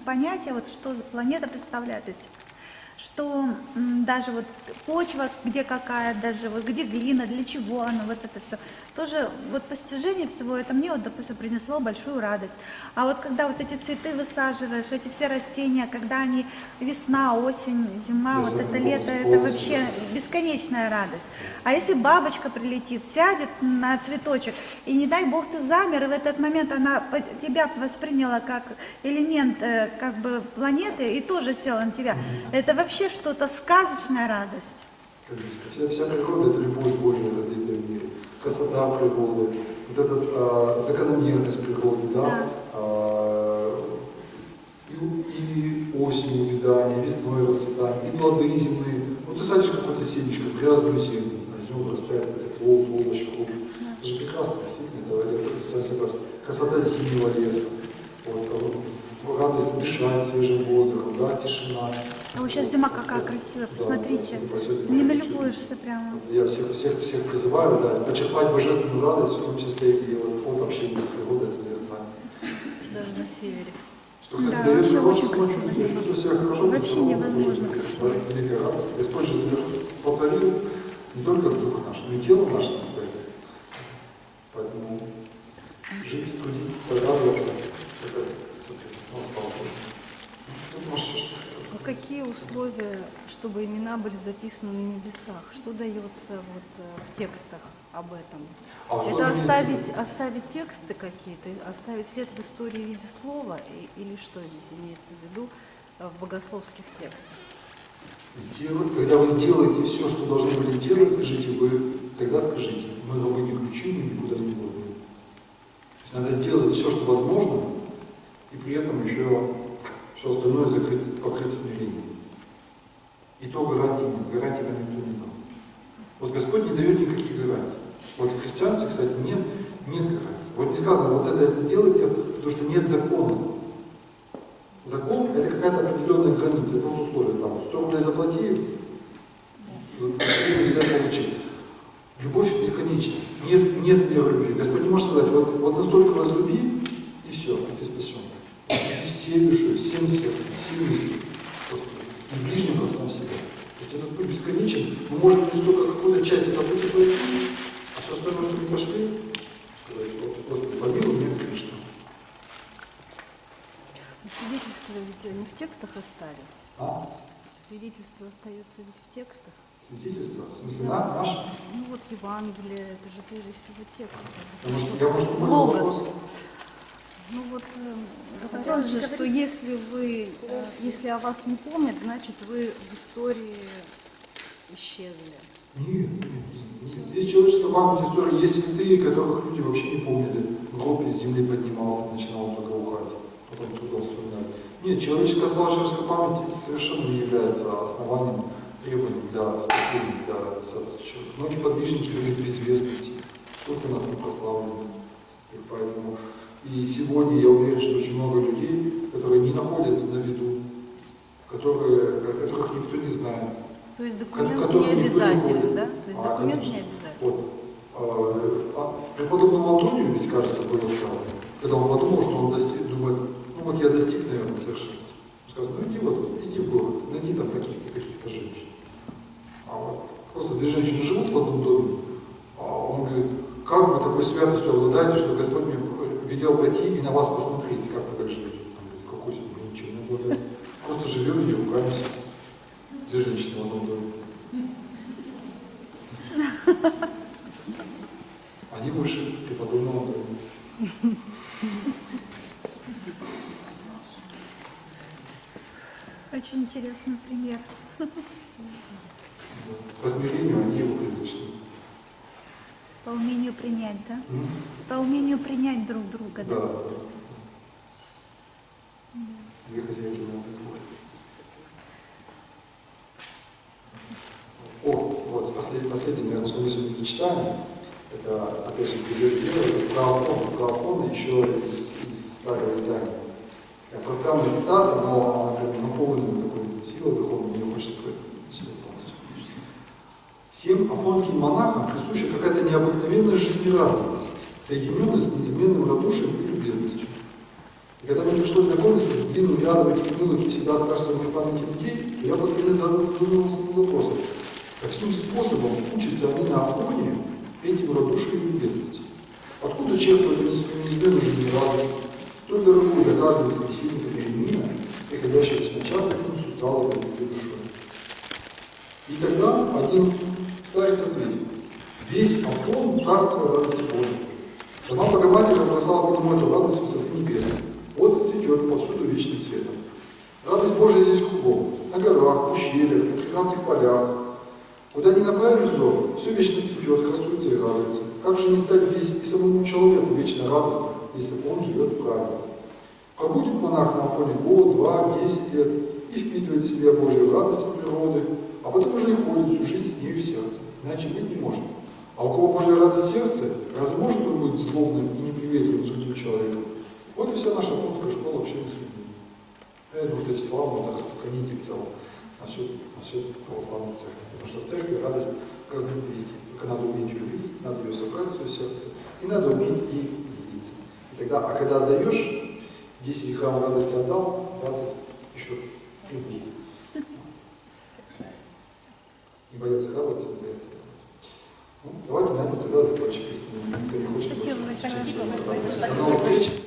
понятия, вот, что планета представляет из себя. Что даже вот почва, где какая, даже вот где глина, для чего она, вот это все. Тоже вот постижение всего это мне вот, допустим, принесло большую радость. А вот когда вот эти цветы высаживаешь, эти все растения, когда они весна, осень, зима, вот это лето, это вообще бесконечная радость. А если бабочка прилетит, сядет на цветочек, и не дай бог ты замер, и в этот момент она тебя восприняла как элемент как бы планеты и тоже села на тебя. Это вообще что-то, сказочная радость. Вся природа — это любовь Божия, разлитая в мире. Красота природы, вот эта закономерность природы, да? И осенью увядание, весной расцветание, и плоды земные. Вот ты садишь какое-то семечко, грязную землю, а из него вырастает какой-то плод, овощ, фрукт. Это же прекрасно, действительно, это согласен. Красота зимнего леса. Вот, радость дышать свежим воздухом, да, тишина. А вот сейчас зима какая красивая, посмотрите, да, не налюбуешься прямо. Я всех призываю, да, почерпать божественную радость, в том числе и вот от общения с природой, от созерцания. Даже на севере. Что дает хорошее самочувствие, чувствую себя хорошо, вообще невозможно. Великая радость. Господь же сотворил не только дух наш, но и тело наше сотворил. Поэтому жить, трудиться, радоваться, это слава Богу. Какие условия, чтобы имена были записаны на небесах? Что дается вот в текстах об этом? Это оставить тексты какие-то, оставить след в истории в виде слова, или что здесь имеется в виду в богословских текстах? Когда вы сделаете все, что должны были сделать, тогда скажите, мы рабы не ключи, никуда не будем. Надо сделать все, что возможно, и при этом еще все остальное покрыть смирением. И то гарантии нам никто не дал. Вот Господь не дает никаких гарантий. Вот в христианстве, кстати, нет гарантий. Вот не сказано, вот это делайте, потому что нет закона. Закон — это какая-то определенная граница, это вот условия. Там 100 рублей заплати, не дай получить. Любовь бесконечна. Нет меры любви. Господь не может сказать, вот настолько возлюби, и все, и ты спасен. Всей душой, всем сердцем, всем мыслью. И ближним, как сам себя. То есть этот путь бесконечен. Мы можем лишь только какую-то часть этого пути пройти, а все остальное, что мы пошли, сказать, Господи, помилуй меня, Кришна. Свидетельства ведь не в текстах остались. А? Свидетельство остается ведь в текстах. Свидетельство? В смысле, наше? Ну вот Евангелие, это же прежде всего текст. Я, может, Логос. Ну вот говорят же, что если о вас не помнят, значит вы в истории исчезли. Нет. Есть человеческая память истории, есть святые, которых люди вообще не помнили. Гроб из земли поднимался, начинал благоухать, потом трудом вспоминать. Нет, человеческая человеческая память совершенно не является основанием требований для спасения, для человека. Многие подвижники были в известности, сколько нас не прославлено. Поэтому и сегодня я уверен, что очень много людей, которые не находятся на виду, которых никто не знает. То есть документ не обязателен, да? То есть документ не обязателен. Вот. Преподобному Антонию, ведь, кажется, было сказано, когда он подумал, что он достиг, думает, ну вот я достиг, наверное, совершенства. Сказано, ну иди в город, найди там каких-то женщин. А вот просто две женщины живут в одном доме, а он говорит, как вы такой святостью обладаете, что Господь мне велел пойти и на вас посмотреть, как вы так живете. Он говорит, какой сегодня ничего не обладает. Просто живем и руками. Две женщины в одном доме. Они выше преподобного дома. Очень интересный пример. По смирению они его произошли. По умению принять, да? По умению принять друг друга, да? Да. Две хозяйки на вот, последний, наверное, что мы сегодня зачитаем, это, опять же, правофона еще из старого издания. Пространная цитата, но она прям наполнена такой силой духовной, мне хочется прочитать полностью. Всем афонским монахам присуща какая-то необыкновенная жизнерадостность, соединенная с неизменным радушием и любезностью. И когда мне пришлось знакомиться с длинным рядом этих милых и всегда страшных в моей памяти людей, то я постоянно задумывался над вопросом, каким способом учатся они на Афоне этим радушием и любезностью. Откуда черпают неизменную жизнерадостность, столь дорогую для каждого собеседника перемена, приходящая весьма часто к ним с усталой душой. И тогда один старец ответил: весь Афон — царство радости Божией. Сама Богоматерь разбросала по нему эту радость высоты небесной. Вот и цветет повсюду вечным цветом. Радость Божия здесь кругом, на горах, ущельях, на прекрасных полях. Куда ни направишь взор, все вечно цветет, красуется и радуется. Как же не стать здесь и самому человеку вечно радостным, если он живет правильно? Пробудет монах на Афоне год, 2, 10 лет и впитывает в себя Божию радость от природы, а потом уже и ходит всю жизнь с нею в сердце. Иначе быть не может. А у кого Божья радость в сердце, разве может он быть злобным и неприветливым судьим человеком? Вот и вся наша афонская школа общения с людьми. Я думаю, что эти слова можно распространить и в целом насчет православной церкви. Потому что в церкви радость разных везде. Только надо уметь любить, надо ее собрать в свое сердце, и надо уметь и делиться. И тогда, а когда отдаешь, 10 грамм радости отдал, 20 еще любви. Не бояться радоваться, не бояться радоваться. Ну, давайте на этом тогда закончим, если никто не хочет. Спасибо большое. До новых встреч.